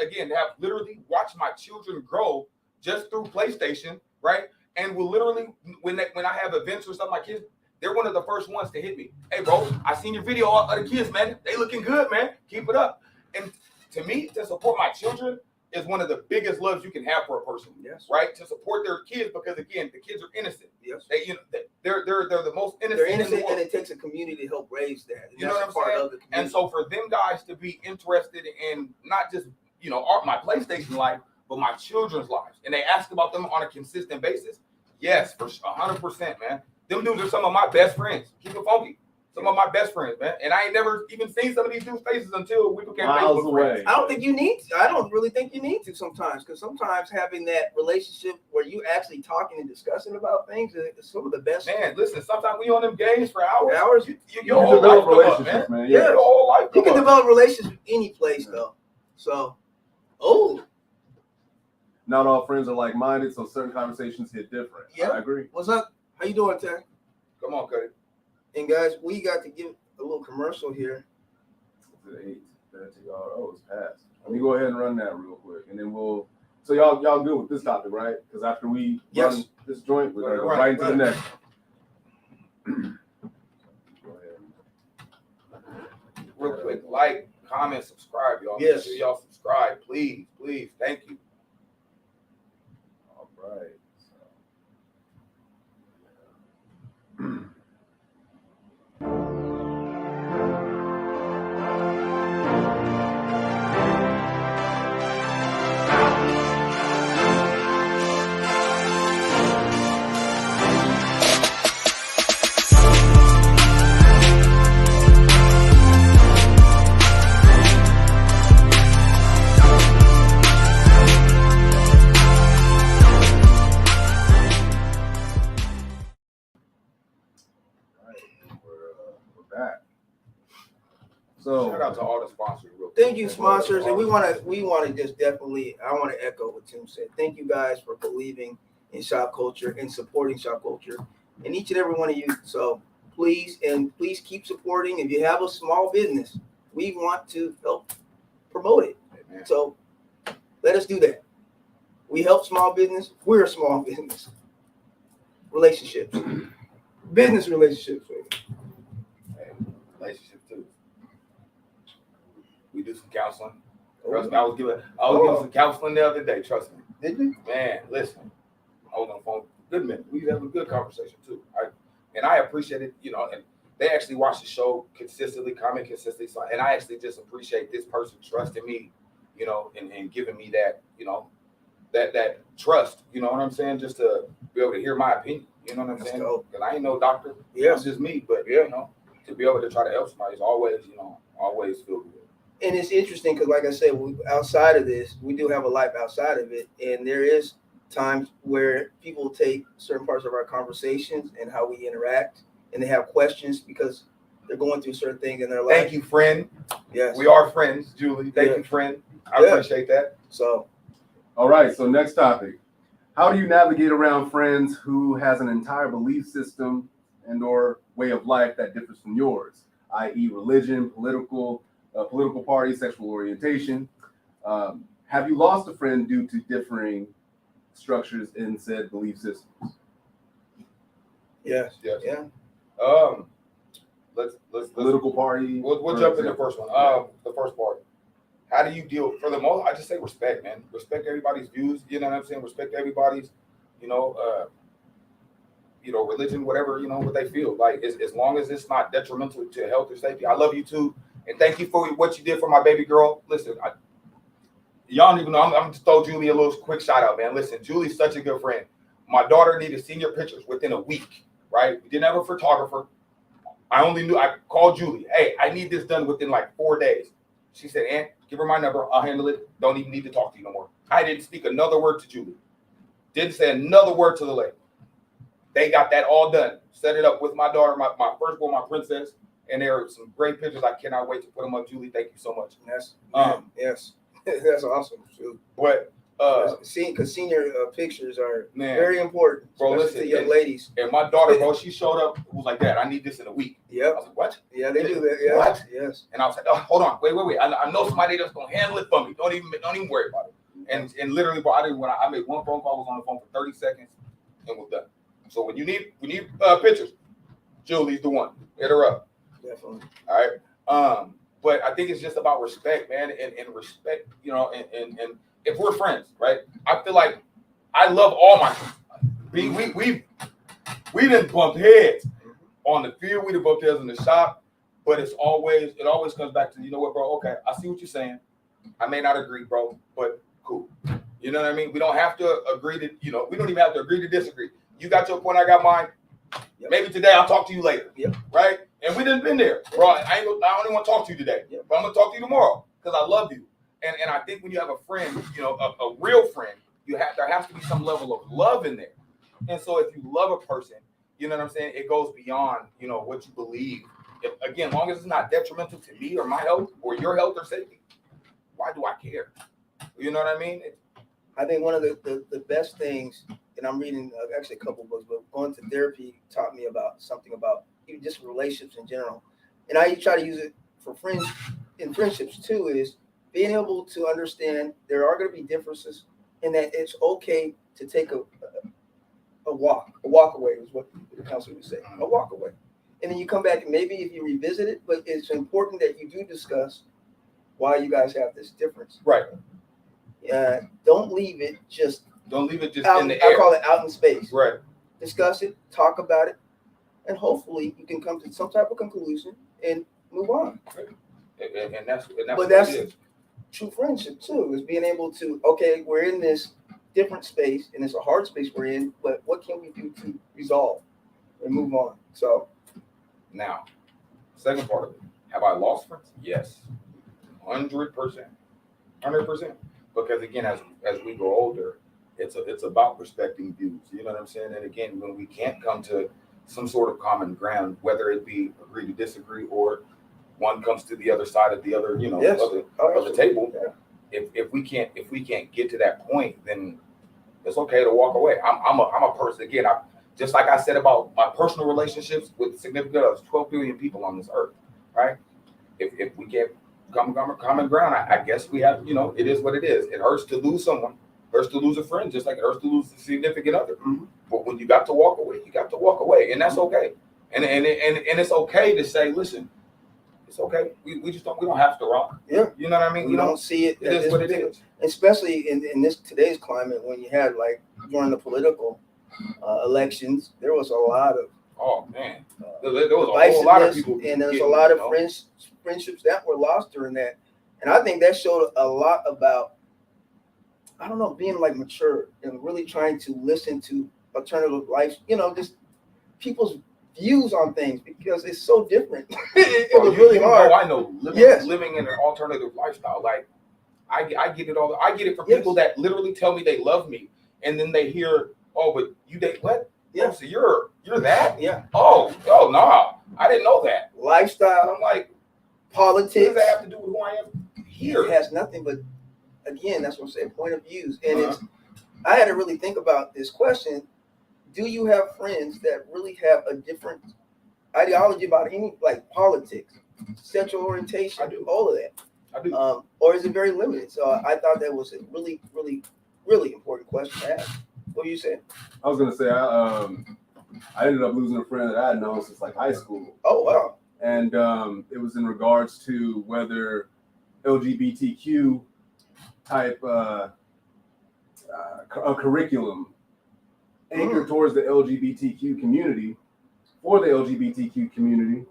again have literally watched my children grow just through PlayStation, right? And will literally when I have events or something, my kids, they're one of the first ones to hit me. Hey, bro, I seen your video of the kids, man. They looking good, man. Keep it up. And to me, to support my children is one of the biggest loves you can have for a person. Yes. Right? To support their kids because again, the kids are innocent. Yes. They're the most innocent. They're innocent, and it takes a community to help raise that. You know what I'm saying? And so for them guys to be interested in not just my PlayStation life, but my children's lives, and they ask about them on a consistent basis. Yes, for 100%, man. Them dudes are some of my best friends. Keep it funky. Some of my best friends, man. And I ain't never even seen some of these dudes' faces until we became Facebook friends. I don't think you need to. I don't really think you need to sometimes, because sometimes having that relationship where you actually talking and discussing about things is some of the best. Man, listen, sometimes we on them games for hours. Hours. Your whole life relationships, man. Yeah, your whole life. You can develop relationships any place, though. So, not all friends are like-minded, so certain conversations hit different. Yeah, I agree. What's up? How you doing, Terry? Come on, Cuddy. And guys, we got to give a little commercial here. It's past. Let me go ahead and run that real quick, and then we'll. So y'all good with this topic, right? Because after we run this joint, we're gonna go right into the next. Go ahead. Real quick, like, comment, subscribe, y'all. Yes. Make sure y'all subscribe, please. Thank you. All right. So shout out to all the sponsors. Thank you, sponsors, and we want to just definitely. I want to echo what Tim said. Thank you guys for believing in Shopkulture and supporting Shopkulture, and each and every one of you. So please keep supporting. If you have a small business, we want to help promote it. Amen. So let us do that. We help small business. We're a small business. Relationships, business relationships. Hey, relationship too. We do some counseling. Trust me, I was giving some counseling the other day. Trust me. Did you? Man, listen. I was on the phone for a good minute. We have a good conversation too. I appreciate it, and they actually watch the show consistently, comment consistently. So, and I actually just appreciate this person trusting me, and giving me that, that trust. You know what I'm saying? Just to be able to hear my opinion. You know what I'm That's saying? dope. Because I ain't no doctor. Yeah. It's just me. But to be able to try to help somebody is always, always feel good. And it's interesting because, like I said, outside of this, we do have a life outside of it, and there is times where people take certain parts of our conversations and how we interact, and they have questions because they're going through certain things in their life. Thank you, friend. Yes, We are friends, Julie. Thank you, friend. I appreciate that. So, all right. So next topic: how do you navigate around friends who has an entire belief system and/or way of life that differs from yours, i.e., religion, political party, sexual orientation? Have you lost a friend due to differing structures in said belief systems? Yes. yeah. Let's Political party. We'll jump in the first one. The first part. How do you deal? For the most, I just say respect, man. Respect everybody's views. You know what I'm saying? Respect everybody's, religion, whatever, what they feel. Like as long as it's not detrimental to health or safety. I love you too, and thank you for what you did for my baby girl. Listen, y'all don't even know. I'm just throw Julie a little quick shout out, man. Listen, Julie's such a good friend. My daughter needed senior pictures within a week, right? We didn't have a photographer. I called Julie. Hey, I need this done within like 4 days. She said, Aunt, give her my number. I'll handle it. Don't even need to talk to you no more. I didn't speak another word to Julie. Didn't say another word to the lady. They got that all done. Set it up with my daughter, my firstborn, my princess. And there are some great pictures. I cannot wait to put them up. Julie, thank you so much. Yes. Yes. That's awesome. But because senior pictures are man, very important, bro. especially Listen, to young ladies. And my daughter, bro, she showed up. Was like, Dad, I need this in a week. Yep. I was like, what? Yeah, they do that. Yeah. What? Yes. And I was like, oh, hold on, wait. I know somebody that's gonna handle it for me. Don't even worry about it. And literally, bro, I made one phone call. Was on the phone for 30 seconds, and was done. So when you need pictures, Julie's the one. Hit her up. Definitely. All right. But I think it's just about respect, man, and respect, and if we're friends, right? I feel like I love all my friends. We didn't bump heads on the field, we didn't bump heads in the shop, but it always comes back to, you know what, bro? Okay, I see what you're saying. I may not agree, bro, but cool. You know what I mean? We don't have to agree to, we don't even have to agree to disagree. You got your point, I got mine. Yep. Maybe today I'll talk to you later. Yep. Right? And we done been there, bro. I don't even want to talk to you today, but I'm gonna talk to you tomorrow because I love you. And I think when you have a friend, a real friend, there has to be some level of love in there. And so if you love a person, you know what I'm saying, it goes beyond, what you believe. Again, as long as it's not detrimental to me or my health or your health or safety, why do I care? You know what I mean? I think one of the best things, and I'm reading actually a couple books, but going to therapy taught me about something about even just relationships in general. And I try to use it for friends in friendships too, is being able to understand there are going to be differences and that it's okay to take a walk away is what the counselor would say, a walk away. And then you come back and maybe if you revisit it, but it's important that you do discuss why you guys have this difference. Right. Don't leave it just out, in the air. I call it out in space. Right. Discuss it, talk about it, and hopefully you can come to some type of conclusion and move on. And that's true friendship too, is being able to, okay, we're in this different space and it's a hard space we're in, but what can we do to resolve and move on? So now, second part of it, have I lost friends? Yes. 100%. Because again, as we grow older, it's about respecting views. You know what I'm saying? And again, when we can't come to some sort of common ground, whether it be agree to disagree or one comes to the other side of the other, of the table. Yeah. If we can't get to that point, then it's okay to walk away. I'm a person, again, just like I said about my personal relationships with significant others, 12 billion people on this earth, right? If we can't common ground. I guess we have, it is what it is. It hurts to lose someone. It hurts to lose a friend, just like it hurts to lose a significant other. Mhm. But when you got to walk away, you got to walk away, and that's okay. And it's okay to say, listen, it's okay. We don't have to rock. Yeah. You know what I mean? We don't see it. It is what it is. Especially in this today's climate, when you had like during the political elections, there was a lot of Oh man, there was a whole lot of people, and there's a lot of friendships that were lost during that. And I think that showed a lot about, I don't know, being like mature and really trying to listen to alternative life, just people's views on things, because it's so different. It was really hard. I know living in an alternative lifestyle. Like I get it all. I get it from people that literally tell me they love me, and then they hear, oh, but you date what? Yeah. Oh, so you're that? Yeah. Oh, nah. I didn't know that. Lifestyle. I'm like, politics. What does that have to do with who I am here? It has nothing but, again, that's what I'm saying, point of views. And I had to really think about this question. Do you have friends that really have a different ideology about any, like politics, sexual orientation, all of that? I do. Or is it very limited? So I thought that was a really, really, really important question to ask. What were you saying? I was gonna say I ended up losing a friend that I had known since like high school. Oh wow! And it was in regards to whether LGBTQ type a curriculum anchored towards the LGBTQ community, for the LGBTQ community.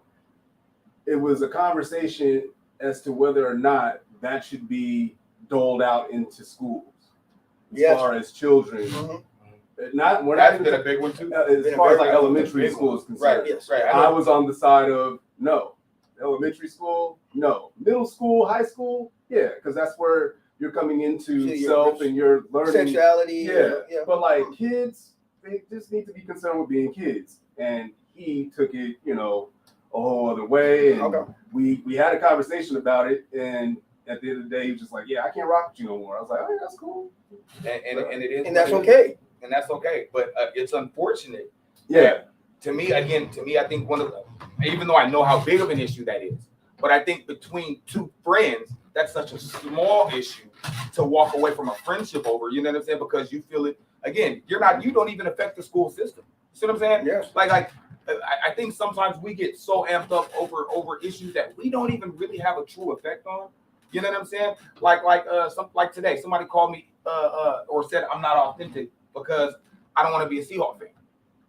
It was a conversation as to whether or not that should be doled out into schools as far as children. That's been a big one too. As far as like elementary school is concerned, right? Yes, right. I was on the side of no. Elementary school, no. Middle school, high school, yeah, because that's where you're coming into self and you're learning sexuality. Yeah. But like kids, they just need to be concerned with being kids. And he took it, a whole other way. And we had a conversation about it, and at the end of the day, he was just like, "Yeah, I can't rock with you no more." I was like, "Oh, yeah, that's cool." And it is, and that's okay. And that's okay. But it's unfortunate. Yeah. To me, I think even though I know how big of an issue that is, but I think between two friends, that's such a small issue to walk away from a friendship over. You know what I'm saying? Because you feel it. Again, you don't even affect the school system. You see what I'm saying? Yes. Like I think sometimes we get so amped up over issues that we don't even really have a true effect on. You know what I'm saying? Like today, somebody called me or said I'm not authentic because I don't want to be a Seahawks fan,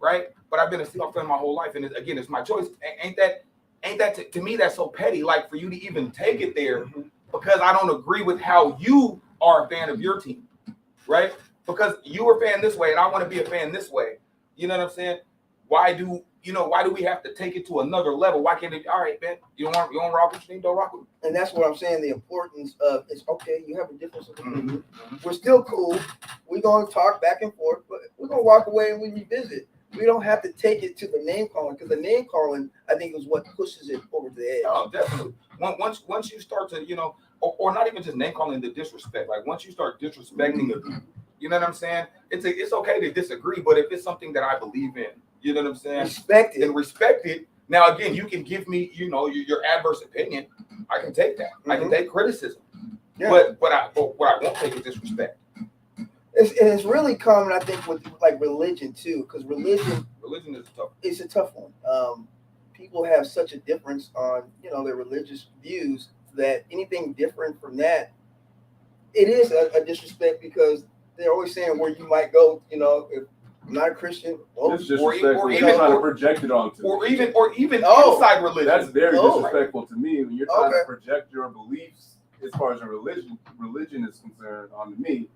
right? But I've been a Seahawks fan my whole life, and it's my choice. Ain't that to me that's so petty? Like for you to even take it there because I don't agree with how you are a fan of your team, right? Because you are a fan this way, and I want to be a fan this way. You know what I'm saying? Why do we have to take it to another level? Why can't it? All right, man. You don't rock with your team, don't rock with me. And that's what I'm saying. The importance of it's okay. You have a difference of opinion. We're still cool. We're gonna talk back and forth, but we're gonna walk away and we revisit. We don't have to take it to the name calling, because the name calling, I think, is what pushes it over the edge. Oh, definitely. Once you start to, or not even just name calling, the disrespect. Like once you start disrespecting the people, you know what I'm saying? It's okay to disagree, but if it's something that I believe in, you know what I'm saying? Respect it. Now again, you can give me, your adverse opinion. I can take that. I can take criticism. Yeah. But what I won't take is disrespect. It's really common, I think, with like religion too, because religion is tough. It's a tough one. People have such a difference on their religious views that anything different from that, it is a disrespect, because they're always saying where you might go. If I'm not a Christian, it's disrespectful. Or even trying to project it onto, or even inside religion. That's very disrespectful to me when you're trying to project your beliefs as far as your religion is concerned onto me.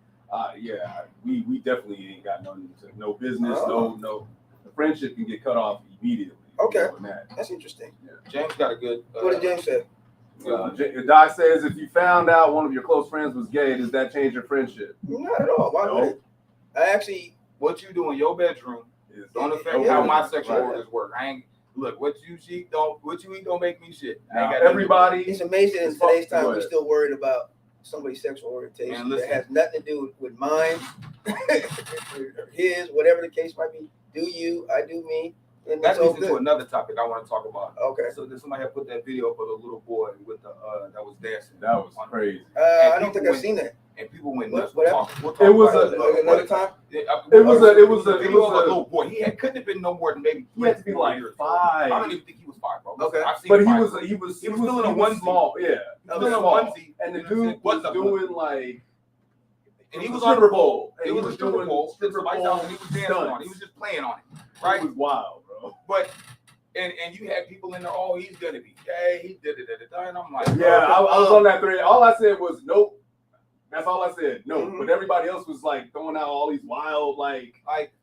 We definitely ain't got no business. No, the friendship can get cut off immediately. Okay, that's interesting. Yeah. James got a good. What did James say? Di says, if you found out one of your close friends was gay, does that change your friendship? Not at all. Why would it? I actually, what you do in your bedroom don't affect how my sexual organs work. I ain't. Look, what you eat don't make me shit. Everybody. It's amazing in today's time we're still worried about somebody's sexual orientation. That has nothing to do with mine, his, whatever the case might be. Do you? I do me. And That it's all leads into good. another topic I want to talk about. Okay. So then somebody had put that video up of the little boy with the that was dancing. That was crazy. I don't think I've seen that. And people went What- nuts. what We'll talk It was about Another time. It was a video of a video. little boy. Couldn't have been no more than maybe. He had to be 3 like years. 5. I don't even think he was 5, bro. Okay. I've seen But he 5. was still in a onesie. small. Yeah. He was still in a small. onesie. And the You know what I'm saying? dude was doing like. And he it was a on stripper the pole. and It was a stripper doing pole. stripper Lights pole out, and he was dancing on it. He was just playing on it, right? It was wild, bro. But and you had people in there. Oh, he's gonna be gay. He did it, and I'm like, Yeah, I was on that thread. All I said was nope. That's all I said. No, Mhm. but everybody else was like throwing out all these wild like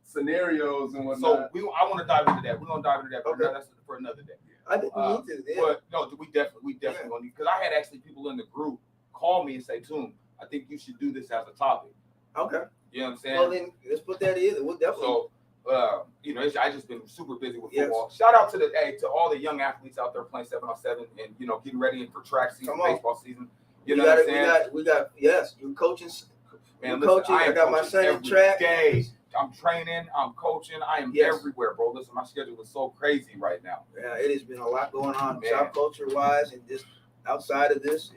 scenarios and whatnot. So I want to dive into that. We're gonna dive into that, but Okay. that's for another day. I think we need to. Yeah. But no, we definitely gonna need, because I had actually people in the group call me and say, "Toom, I think you should do this as a topic." Okay. You know what I'm saying? Well, then let's put that in. We'll definitely. So, I just been super busy with Yes. football. Shout out to to all the young athletes out there playing 7-on-7 and getting ready for track season, Come on. baseball season. You know what I'm saying? We got. Yes, you're coaching. Man, You're listen, coaching. I am got my coaching son in every track. day. I'm training. I'm coaching. I am Yes. everywhere, bro. Listen, my schedule is so crazy right now. Yeah, it has been a lot going on, Man. shop culture wise, and just outside of this,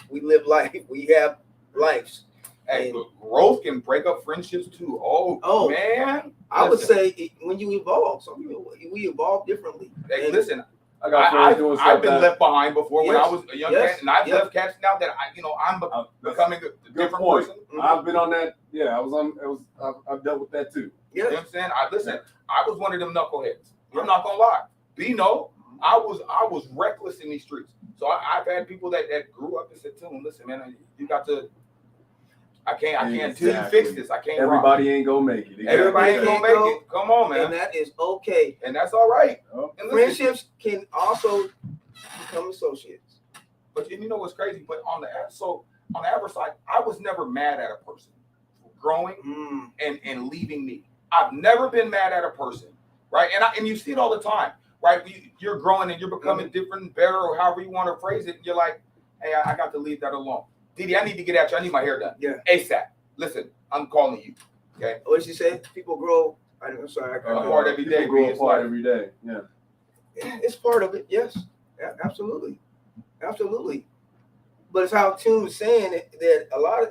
we live life. We have lives. Hey, And- look, growth can break up friendships too. Oh man. I would Listen. say when you evolve, some people we evolve differently. Hey, And- listen, I got friends doing stuff I've been that- left behind before when I Yes. was a young Yes. cat, and I've Yes. left cats now that I'm that's becoming a good different point. person. I've been on that. Yeah, I've dealt with that too. You know what Yes. I'm saying? I was one of them knuckleheads. I'm not gonna lie. Bino, I was reckless in these streets. So I've had people that grew up and said to him, "Listen, man, you got to. I can't till you Exactly. fix this. I can't. Everybody ain't gonna make it. Everybody ain't gonna Exactly. make it. Come on, And man. that is okay. And that's all right. Oh. And listen, Friendships can also become associates. but you know what's crazy? But on the average side, I was never mad at a person for growing and leaving me. I've never been mad at a person, right? And you see it all the time, right? You're growing and you're becoming different, better, or however you want to phrase it. And you're like, hey, I got to leave that alone. Didi, I need to get at you. I need my hair done. Yeah. ASAP. Listen, I'm calling you. Okay. What did she say? People grow. I'm sorry. Apart every day, People grow it's apart like- every day. Yeah. It's part of it. Yes. Yeah, absolutely. Absolutely. But it's how Toon was saying that a lot of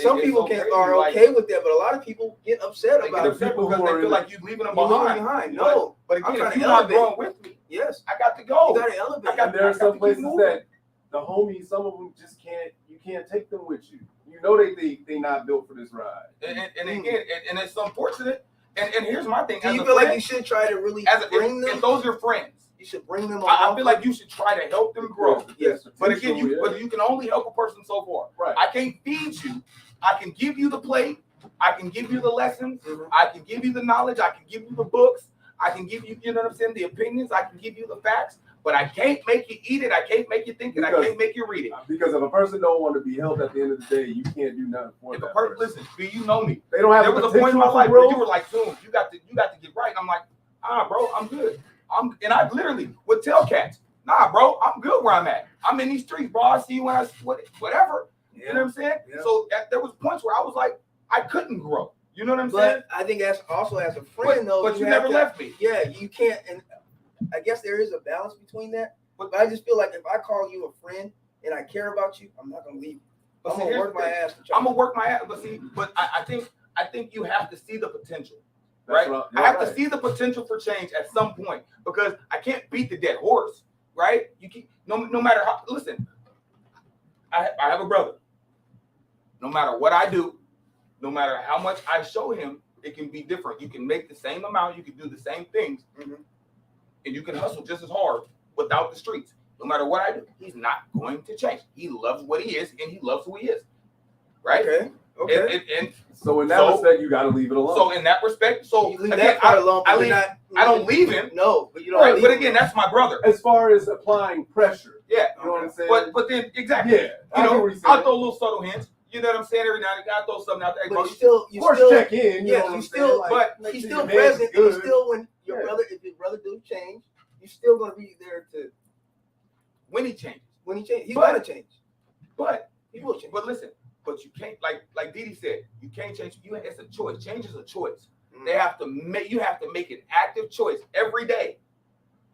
some people are okay with that, but a lot of people get upset They get about upset it. because they feel like you're leaving them You're leaving behind. behind. No, But I'm again, trying if to you're not elevate. growing with me, yes, I got to go. you gotta elevate. I got- And there are some keep places moving. that the homies, some of them just can't. You can't take them with you. You know they not built for this ride. And again, and it's unfortunate. And here's my thing. Do as you a feel like friend, you should try to really bring if them? those are friends, You should bring them. I along. feel like you should try to help them grow. Yes. But again, Yeah. but you can only help a person so far. Right. I can't feed you. I can give you the plate. I can give you the lessons. Mhm. I can give you the knowledge. I can give you the books. I can give you, you know what I'm saying, the opinions. I can give you the facts. But I can't make you eat it. I can't make you think it. I Because- can't make you read it. Because if a person don't want to be helped at the end of the day, you can't do nothing for If a that person, person. listen, do you know me? They don't have There the was a point in my potential life for where growth. you were like, "Boom, you got to get right." And I'm like, bro, I'm good. And I literally would tell cats, "Nah, bro, I'm good where I'm at. I'm in these streets, bro. I see you when whatever." You know what I'm saying? Yeah. So there was points where I was like, I couldn't grow. You know what I'm saying? But I think that's also as a friend, though. But you have never to- left me. Yeah, you can't, and I guess there is a balance between that. But I just feel like if I call you a friend and I care about you, I'm not gonna leave you. But I'm see, gonna here's work the my thing. ass to try. I'm gonna work my ass, but I think you have to see the potential, That's right? right. I have to Right. see the potential for change at some point because I can't beat the dead horse, right? You keep no matter how. Listen, I have a brother. No matter what I do, no matter how much I show him, it can be different. You can make the same amount, you can do the same things, Mhm. and you can hustle just as hard without the streets. No matter what I do, he's not going to change. He loves what he is, and he loves who he is, right? Okay. Okay. And So in that So- respect, you got to leave it alone. so in that respect, so You leave again, that part alone. I but leave- you're not, I don't leave him. No, but you don't. Right, leave but him. again, that's my brother. as far as applying pressure, Yeah, you know what I'm saying? but then exactly, yeah, I you get know, what you're I'll saying. throw little subtle hints. You know what I'm saying? Every now and then, I'll throw something out there. Hey, But bro, you still, Of course, check in. You yes, know what you I'm still- saying? Like, but make he's sure still your man's present. good. He's still when your Yeah. brother, if your brother do change, you're still gonna be there to when he changes, when he change. He's But- gonna change. but He will change. But listen, but you can't, like Didi said, you can't change. It's a choice. Change is a choice. They have to make you have to make an active choice every day.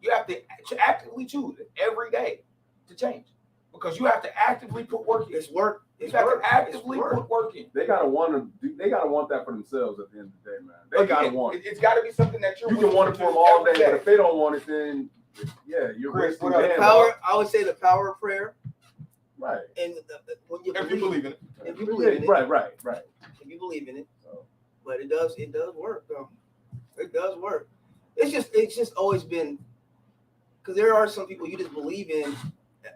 You have to actively choose every day to change because you have to actively put work in. It's work. You have to actively put work in. They gotta want that for themselves at the end of the day, man. They gotta want it. It's got to be something that You can want it for them all day, but if they don't want it, then you're wasting power. I would say the power of prayer. Right. And when you if you believe in it. If you believe in it. Right. If you believe in it. But it does work though. It does work. It's just always been, because there are some people you just believe in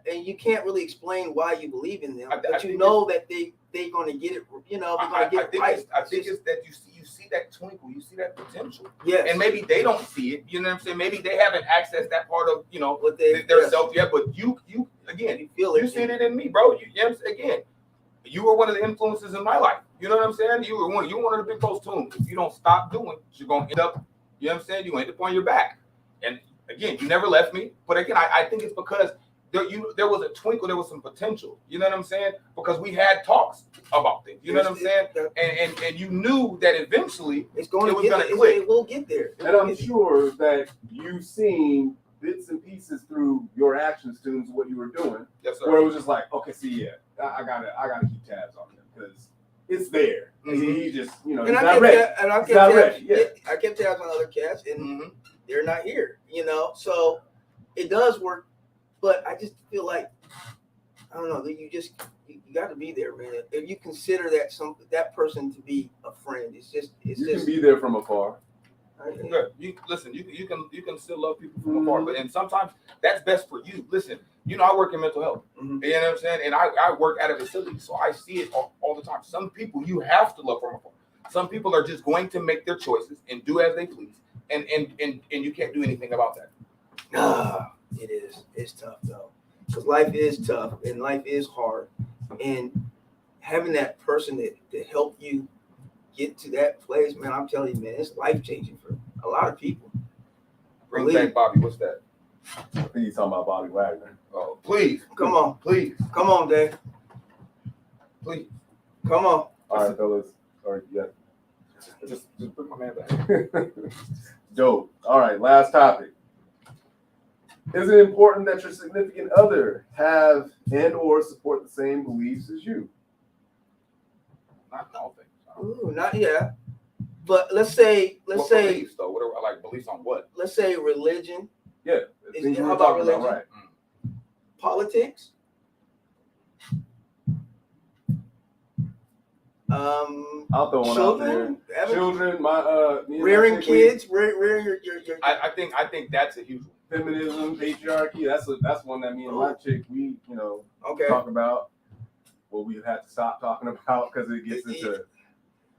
and you can't really explain why you believe in them, but you know that they're going to get it, they're going to get it right. I think it's that you see that twinkle, you see that potential. Yes. And maybe they don't see it, you know what I'm saying? Maybe they haven't accessed that part of, their self yet, but you again, you feel it. You see it in me, bro. Again, you were one of the influences in my life. You know what I'm saying? You're one of the big post tunes. If you don't stop doing, you're going to end up, you know what I'm saying? You're going to end up on your back. And again, you never left me. But again, I think it's because there was a twinkle, there was some potential. You know what I'm saying? Because we had talks about things. You know what I'm saying? And you knew that eventually it was going to click. It will get there. And I'm sure that you've seen bits and pieces through your actions to what you were doing. Yes, sir. Where it was just like, okay, see, I gotta keep tabs on him because it's there. Mm-hmm. He just, he's not ready. I kept tabs on other cats, and they're not here. So it does work, but I just feel like I don't know that you got to be there, man. If you consider that person to be a friend, you can be there from afar. You can still love people from afar, and sometimes that's best for you. Listen, I work in mental health. Mm-hmm. You know what I'm saying? And I work at a facility, so I see it all the time. Some people you have to love from afar. Some people are just going to make their choices and do as they please, and you can't do anything about that. It is. It's tough though, because life is tough and life is hard, and having that person to help you get to that place, man, I'm telling you, man, it's life-changing for a lot of people. Bring back Bobby. What's that? I think he's talking about Bobby Wagner. Oh, please. Come on. Please. Come on, Dave. Please. Come on. All right, fellas. Sorry, yeah. Just put my man back. Dope. All right, last topic. Is it important that your significant other have and or support the same beliefs as you? Not all things. Ooh, not yet. But let's say beliefs though. What are like beliefs on what? Let's say religion. Yeah. How about religion? Right. Politics. I'll throw one children, out there. Children, rearing kids, rearing your. I think that's a huge one. Feminism, patriarchy. That's one that me and my chick we talk about. What we had to stop talking about because it gets into.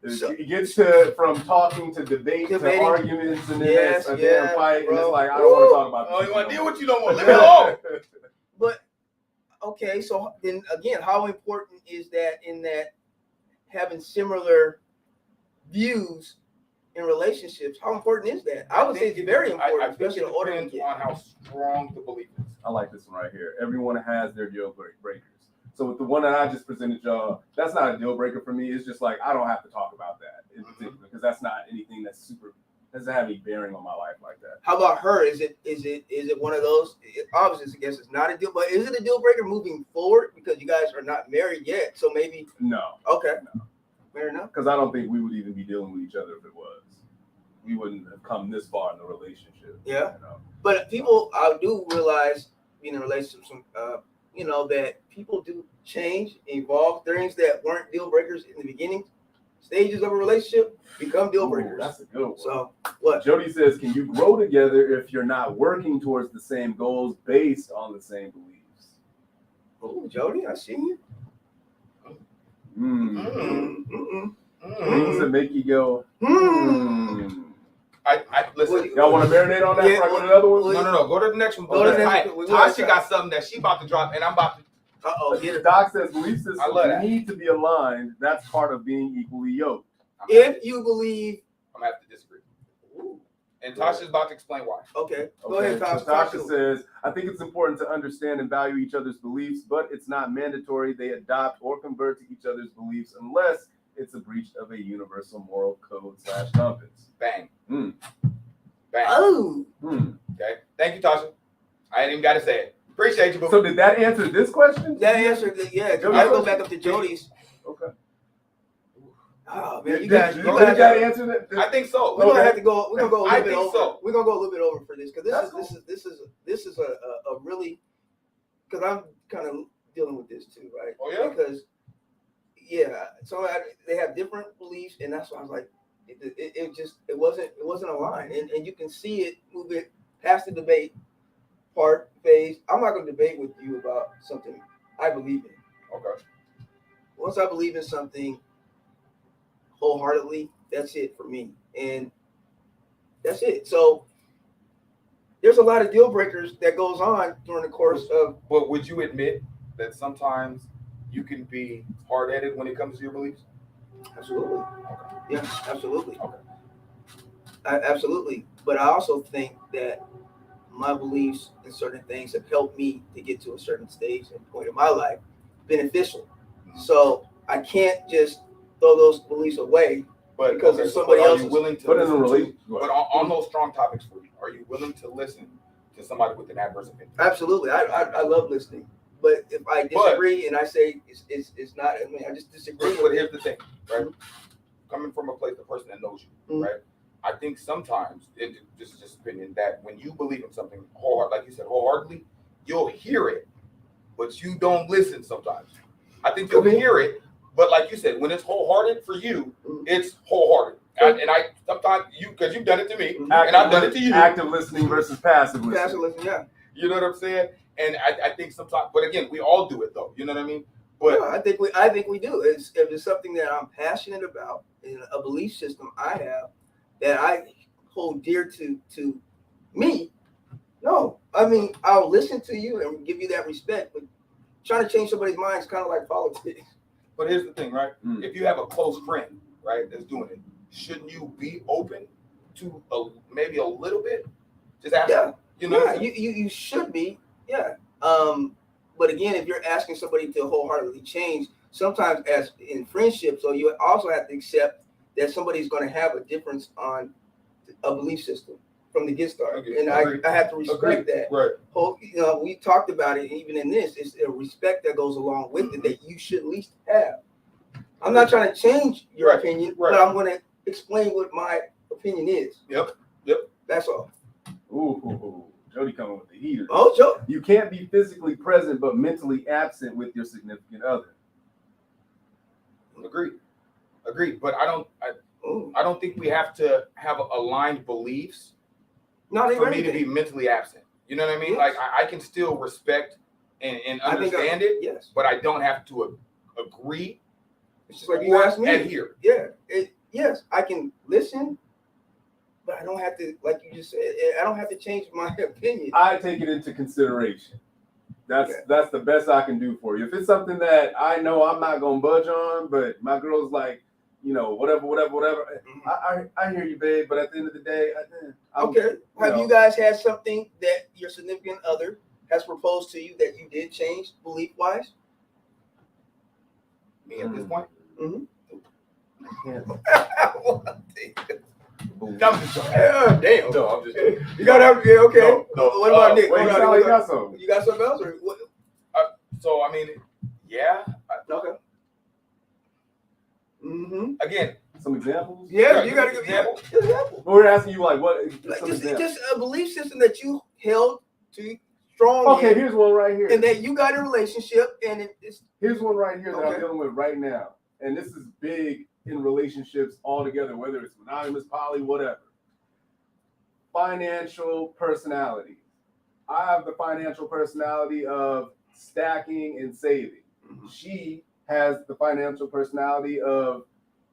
It gets to from talking to debate to arguments and then that's a damn fight, bro. And it's like I don't want to talk about this. Oh, you want to deal with you no more? Leave it alone. But okay, so then again, how important is that in that having similar views in relationships? How important is that? I would say it's very important, especially in order on how strong the belief is. I like this one right here. Everyone has their deal breakers. So with the one that I just presented y'all, that's not a deal breaker for me. It's just like I don't have to talk about that in particular because that's not anything doesn't have any bearing on my life like that. How about her? Is it one of those? Obviously, I guess it's not a deal, but is it a deal breaker moving forward because you guys are not married yet? So maybe no. Okay, no. Fair enough. Because I don't think we would even be dealing with each other if it was. We wouldn't have come this far in the relationship. Yeah, but people, I do realize being in relationships, that people do change, evolve. Things that weren't deal breakers in the beginning stages of a relationship become deal breakers. Ooh, that's a good one. So what? Jody says, can you grow together if you're not working towards the same goals based on the same beliefs? Oh, Jody, I see you. Things that make you go, I listen. Y'all want to marinate on that? Yeah, go to another one? No. Go to the next one. Tasha got something that she about to drop, and I'm about to. Doc says belief systems need to be aligned. That's part of being equally yoked. If you believe, I'm gonna have to disagree. And Tasha's about to explain why. Okay. Go ahead, Tasha. So Tasha says, I think it's important to understand and value each other's beliefs, but it's not mandatory they adopt or convert to each other's beliefs unless it's a breach of a universal moral code / compass. Bang. Mm. Bang. Oh. Okay. Thank you, Tasha. I ain't even got to say it. Appreciate you, boo. So did that answer this question? That answered it, yeah. I'll go back up to Jody's. Okay. Oh man, Did guys that answer that? I think so. We're gonna have to go. We're gonna go a little bit over. So. We're gonna go a little bit over for this because this That's is a really, because I'm kind of dealing with this too, right? Oh yeah. Because so they have different beliefs, and that's why I was like, it wasn't aligned, and you can see it moving past the debate phase. I'm not gonna debate with you about something I believe in. Okay. Once I believe in something wholeheartedly, that's it for me, and that's it. So there's a lot of deal breakers that goes on during the course of. But would you admit that sometimes you can be hard-headed when it comes to your beliefs? Absolutely. Okay. Yeah, absolutely. Okay. Absolutely. But I also think that my beliefs in certain things have helped me to get to a certain stage and point in my life beneficial. So I can't just throw those beliefs away But because okay, of somebody but are else's. you willing to But in a listen relationship, but on those strong topics for you, are you willing to listen to somebody with an adverse opinion? Absolutely. I love listening. But if I disagree and I say it's not, I mean, I just disagree. But here's the thing, right? Coming from a place, the person that knows you, right? I think sometimes, this is just opinion, that when you believe in something like you said, wholeheartedly, you'll hear it, but you don't listen sometimes. I think you'll hear it, but like you said, when it's wholehearted for you, it's wholehearted. And I sometimes because you've done it to me, and I've done it to you. Active listening versus passive listening. Passive listening, yeah. You know what I'm saying? And I think sometimes, but again, we all do it though. You know what I mean? But I think we do. If it's something that I'm passionate about, in a belief system I have that I hold dear to me. No, I mean I'll listen to you and give you that respect, but trying to change somebody's mind is kind of like politics. But here's the thing, right? If you have a close friend, right, that's doing it, shouldn't you be open to maybe a little bit? Just ask. Yeah, you know. Yeah, you should be. Yeah. But again, if you're asking somebody to wholeheartedly change, sometimes as in friendship, so you also have to accept that somebody's going to have a difference on a belief system from the get start. Okay, and I have to respect that. Right. We talked about it even in this. It's a respect that goes along with it that you should at least have. I'm not trying to change your opinion, but I'm going to explain what my opinion is. Yep. That's all. Ooh, Jody coming with the heater. Oh, Joe. You can't be physically present but mentally absent with your significant other. Agreed. But I don't think we have to have aligned beliefs for me to be mentally absent. You know what I mean? Yes. Like I can still respect and understand it, yes, but I don't have to agree. It's just like you asked me. Adhere. Yeah. Yes, I can listen, but I don't have to, like you just said, I don't have to change my opinion. I take it into consideration. That's the best I can do for you. If it's something that I know I'm not gonna budge on, but my girl's like, whatever. I hear you, babe. But at the end of the day, Have you guys had something that your significant other has proposed to you that you did change belief wise? Me at this point? Mm-hmm. I'm just joking. Damn. No, I'm just joking. You got to okay. No. What about Nick? Wait, you got something. You got something else? Or what? So, I mean, yeah. Okay. Mm-hmm. Again. Some examples? Yeah, you got to give examples. We're asking you, like, what? Just a belief system that you held to strong. Okay, here's one right here. And that you got a relationship, and it's. Here's one right here that I'm dealing with right now. And this is big in relationships altogether, whether it's monogamous, poly, whatever. Financial personality. I have the financial personality of stacking and saving. Mm-hmm. She has the financial personality of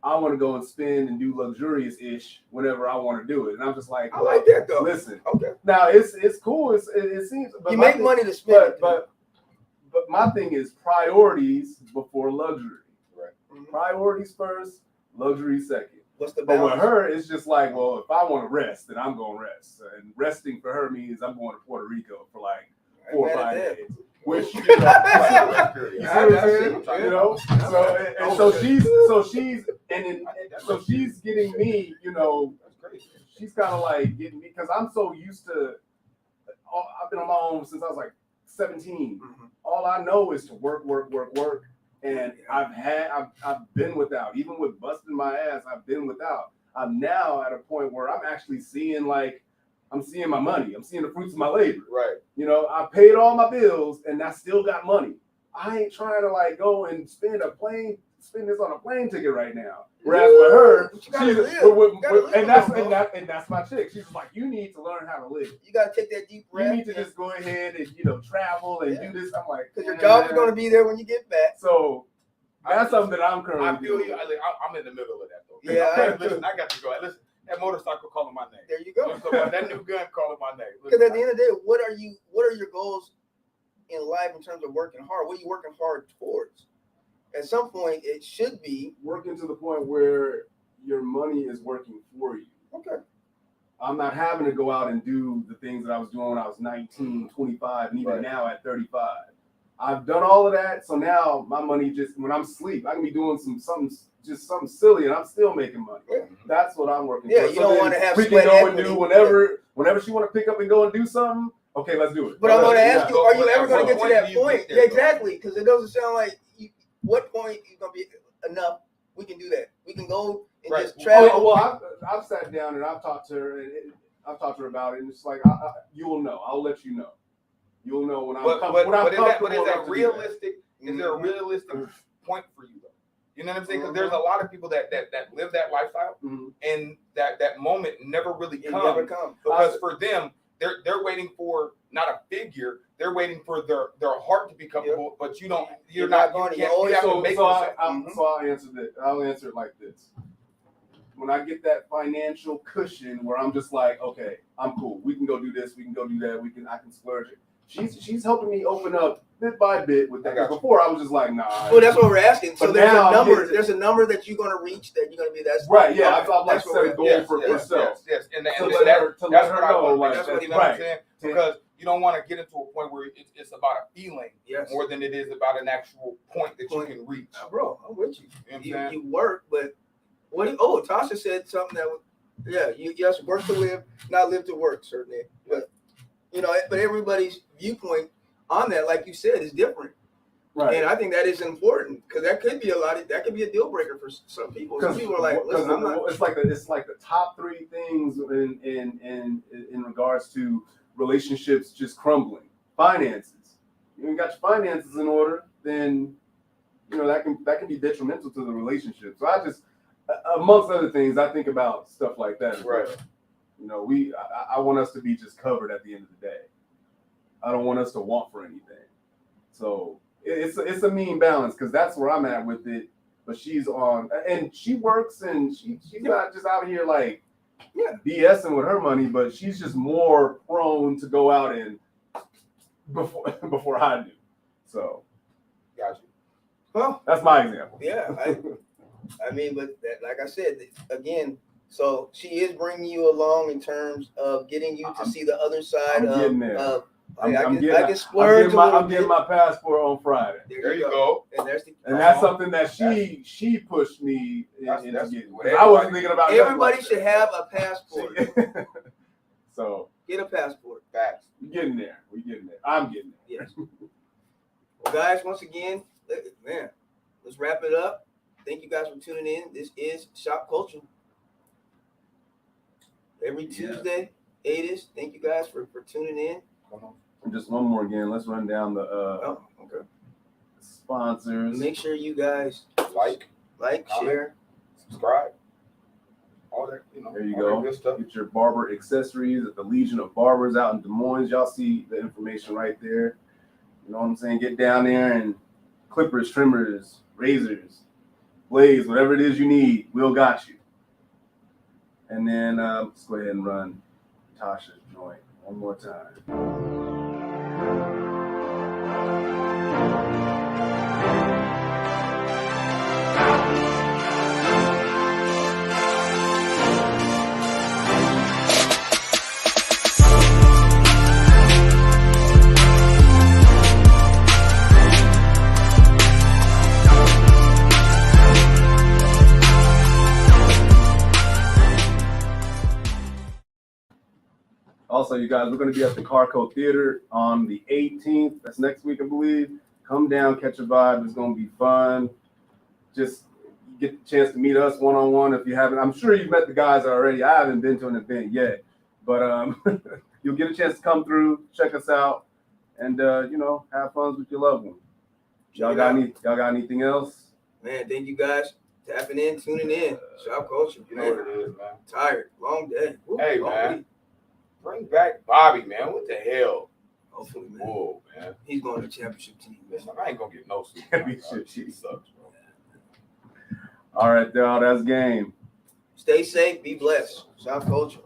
I want to go and spend and do luxurious-ish whenever I want to do it. And I'm just like, I like that though. Listen, okay. Now it's cool. It seems but you make money to spend, but my thing is priorities before luxury. Right. Mm-hmm. Priorities first, luxury second. What's the balance? But with her, it's just like, well, if I want to rest, then I'm going to rest. And resting for her means I'm going to Puerto Rico for like 4 or 5 days. Which you see what I'm saying? So she's so she's getting me, That's crazy. she's kind of like getting me because I'm so used to. I've been on my own since I was like 17. Mm-hmm. All I know is to work, and I've been without. Even with busting my ass, I've been without. I'm now at a point where I'm actually seeing I'm seeing my money. I'm seeing the fruits of my labor. Right. I paid all my bills and I still got money. I ain't trying to go and spend this on a plane ticket right now. Whereas with her, and that's my chick. She's like, you need to learn how to live. You gotta take that deep breath. You need to just go ahead and travel and do this. I'm like, because your job is gonna be there when you get back. So that's something that I'm currently. I feel you. I'm in the middle of that though. Yeah. Listen, I got to go. Listen, that motorcycle calling my name. There you go. That new gun calling my name. Because at the end of the day, what are your goals in life in terms of working hard? What are you working hard towards? At some point, it should be working to the point where your money is working for you. Okay. I'm not having to go out and do the things that I was doing when I was 19, 25, and even now at 35. I've done all of that, so now my money just when I'm asleep, I can be doing something silly, and I'm still making money. Yeah. That's what I'm working. Yeah, for. you So don't want to have. We can go and do whenever she want to pick up and go and do something. Okay, let's do it. But I'm going to ask you: are you ever going to get to that point? Yeah, exactly, because it doesn't sound like. What point is going to be enough? We can do that. We can go and just travel. Well, I've sat down and I've talked to her, and I've talked to her about it, and it's like you will know. I'll let you know. You'll know when I'm. But is that realistic? Is there a realistic point for you though? You know what I'm saying? Because there's a lot of people that live that lifestyle, and that moment never really comes. Because for them, they're waiting for not a figure. They're waiting for their heart to be comfortable, but you're not going to. You have to make So I'll answer that. I'll answer it like this. When I get that financial cushion where I'm just like, okay, I'm cool. We can go do this. We can go do that. I can splurge it. She's helping me open up bit by bit with that. Before I was just like, nah. Well, that's what we're asking. So there's a number. There's a number that you're going to reach that you're going to be. That's right. Yeah, I've set a goal for myself. Yes, and that's what I know. Like, that's what I'm saying. Because you don't want to get into a point where it's about a feeling more than it is about an actual point that you can reach. Bro, I'm with you. You work, but Tasha said something that you work to live, not live to work, certainly. But but everybody's viewpoint on that, like you said, is different. Right. And I think that is important because that could be that could be a deal breaker for some people. Some people are like, listen, it's like the top three things in regards to relationships just crumbling. Finances. You got your finances in order, then that can be detrimental to the relationship. So I just, amongst other things, I think about stuff like that. Right. I want us to be just covered at the end of the day. I don't want us to want for anything. So it's a mean balance because that's where I'm at with it. But she's on, and she works, and she's not just out here like BSing with her money, but she's just more prone to go out and before I do. So, got you. Well, that's my example. Yeah, I mean, but like I said again. So she is bringing you along in terms of getting you to see the other side of. I'm getting my passport on Friday. There you go. And that's something that she pushed me into getting. I wasn't thinking about. Everybody should have a passport. So get a passport. Facts. We're getting there. I'm getting there. Yes. Well, guys, once again, let's wrap it up. Thank you guys for tuning in. This is Shopkulture. Every Tuesday, 8ish. Thank you guys for tuning in. And just one more again. Let's run down the sponsors. Make sure you guys like, share, subscribe. All that, there you go. Good stuff. Get your barber accessories at the Legion of Barbers out in Des Moines. Y'all see the information right there. You know what I'm saying? Get down there and clippers, trimmers, razors, blades, whatever it is you need, we'll got you. And then let's go ahead and run Tasha's joint one more time. Also, you guys, we're going to be at the Carco Theater on the 18th. That's next week, I believe. Come down, catch a vibe. It's going to be fun. Just get the chance to meet us one-on-one if you haven't. I'm sure you've met the guys already. I haven't been to an event yet, but you'll get a chance to come through, check us out, and have fun with your loved one. Y'all got anything else? Man, thank you guys tapping in, tuning in. Shopkulture. You know what it is, man. Tired, long day. Woo, Hey, long man. week. Bring back Bobby, man. What the hell? Hopefully, man. Whoa, man. He's going to the championship team. Listen, I ain't gonna get no sleep. Championship She sucks, bro. All right, y'all, that's game. Stay safe, be blessed. Shopkulture.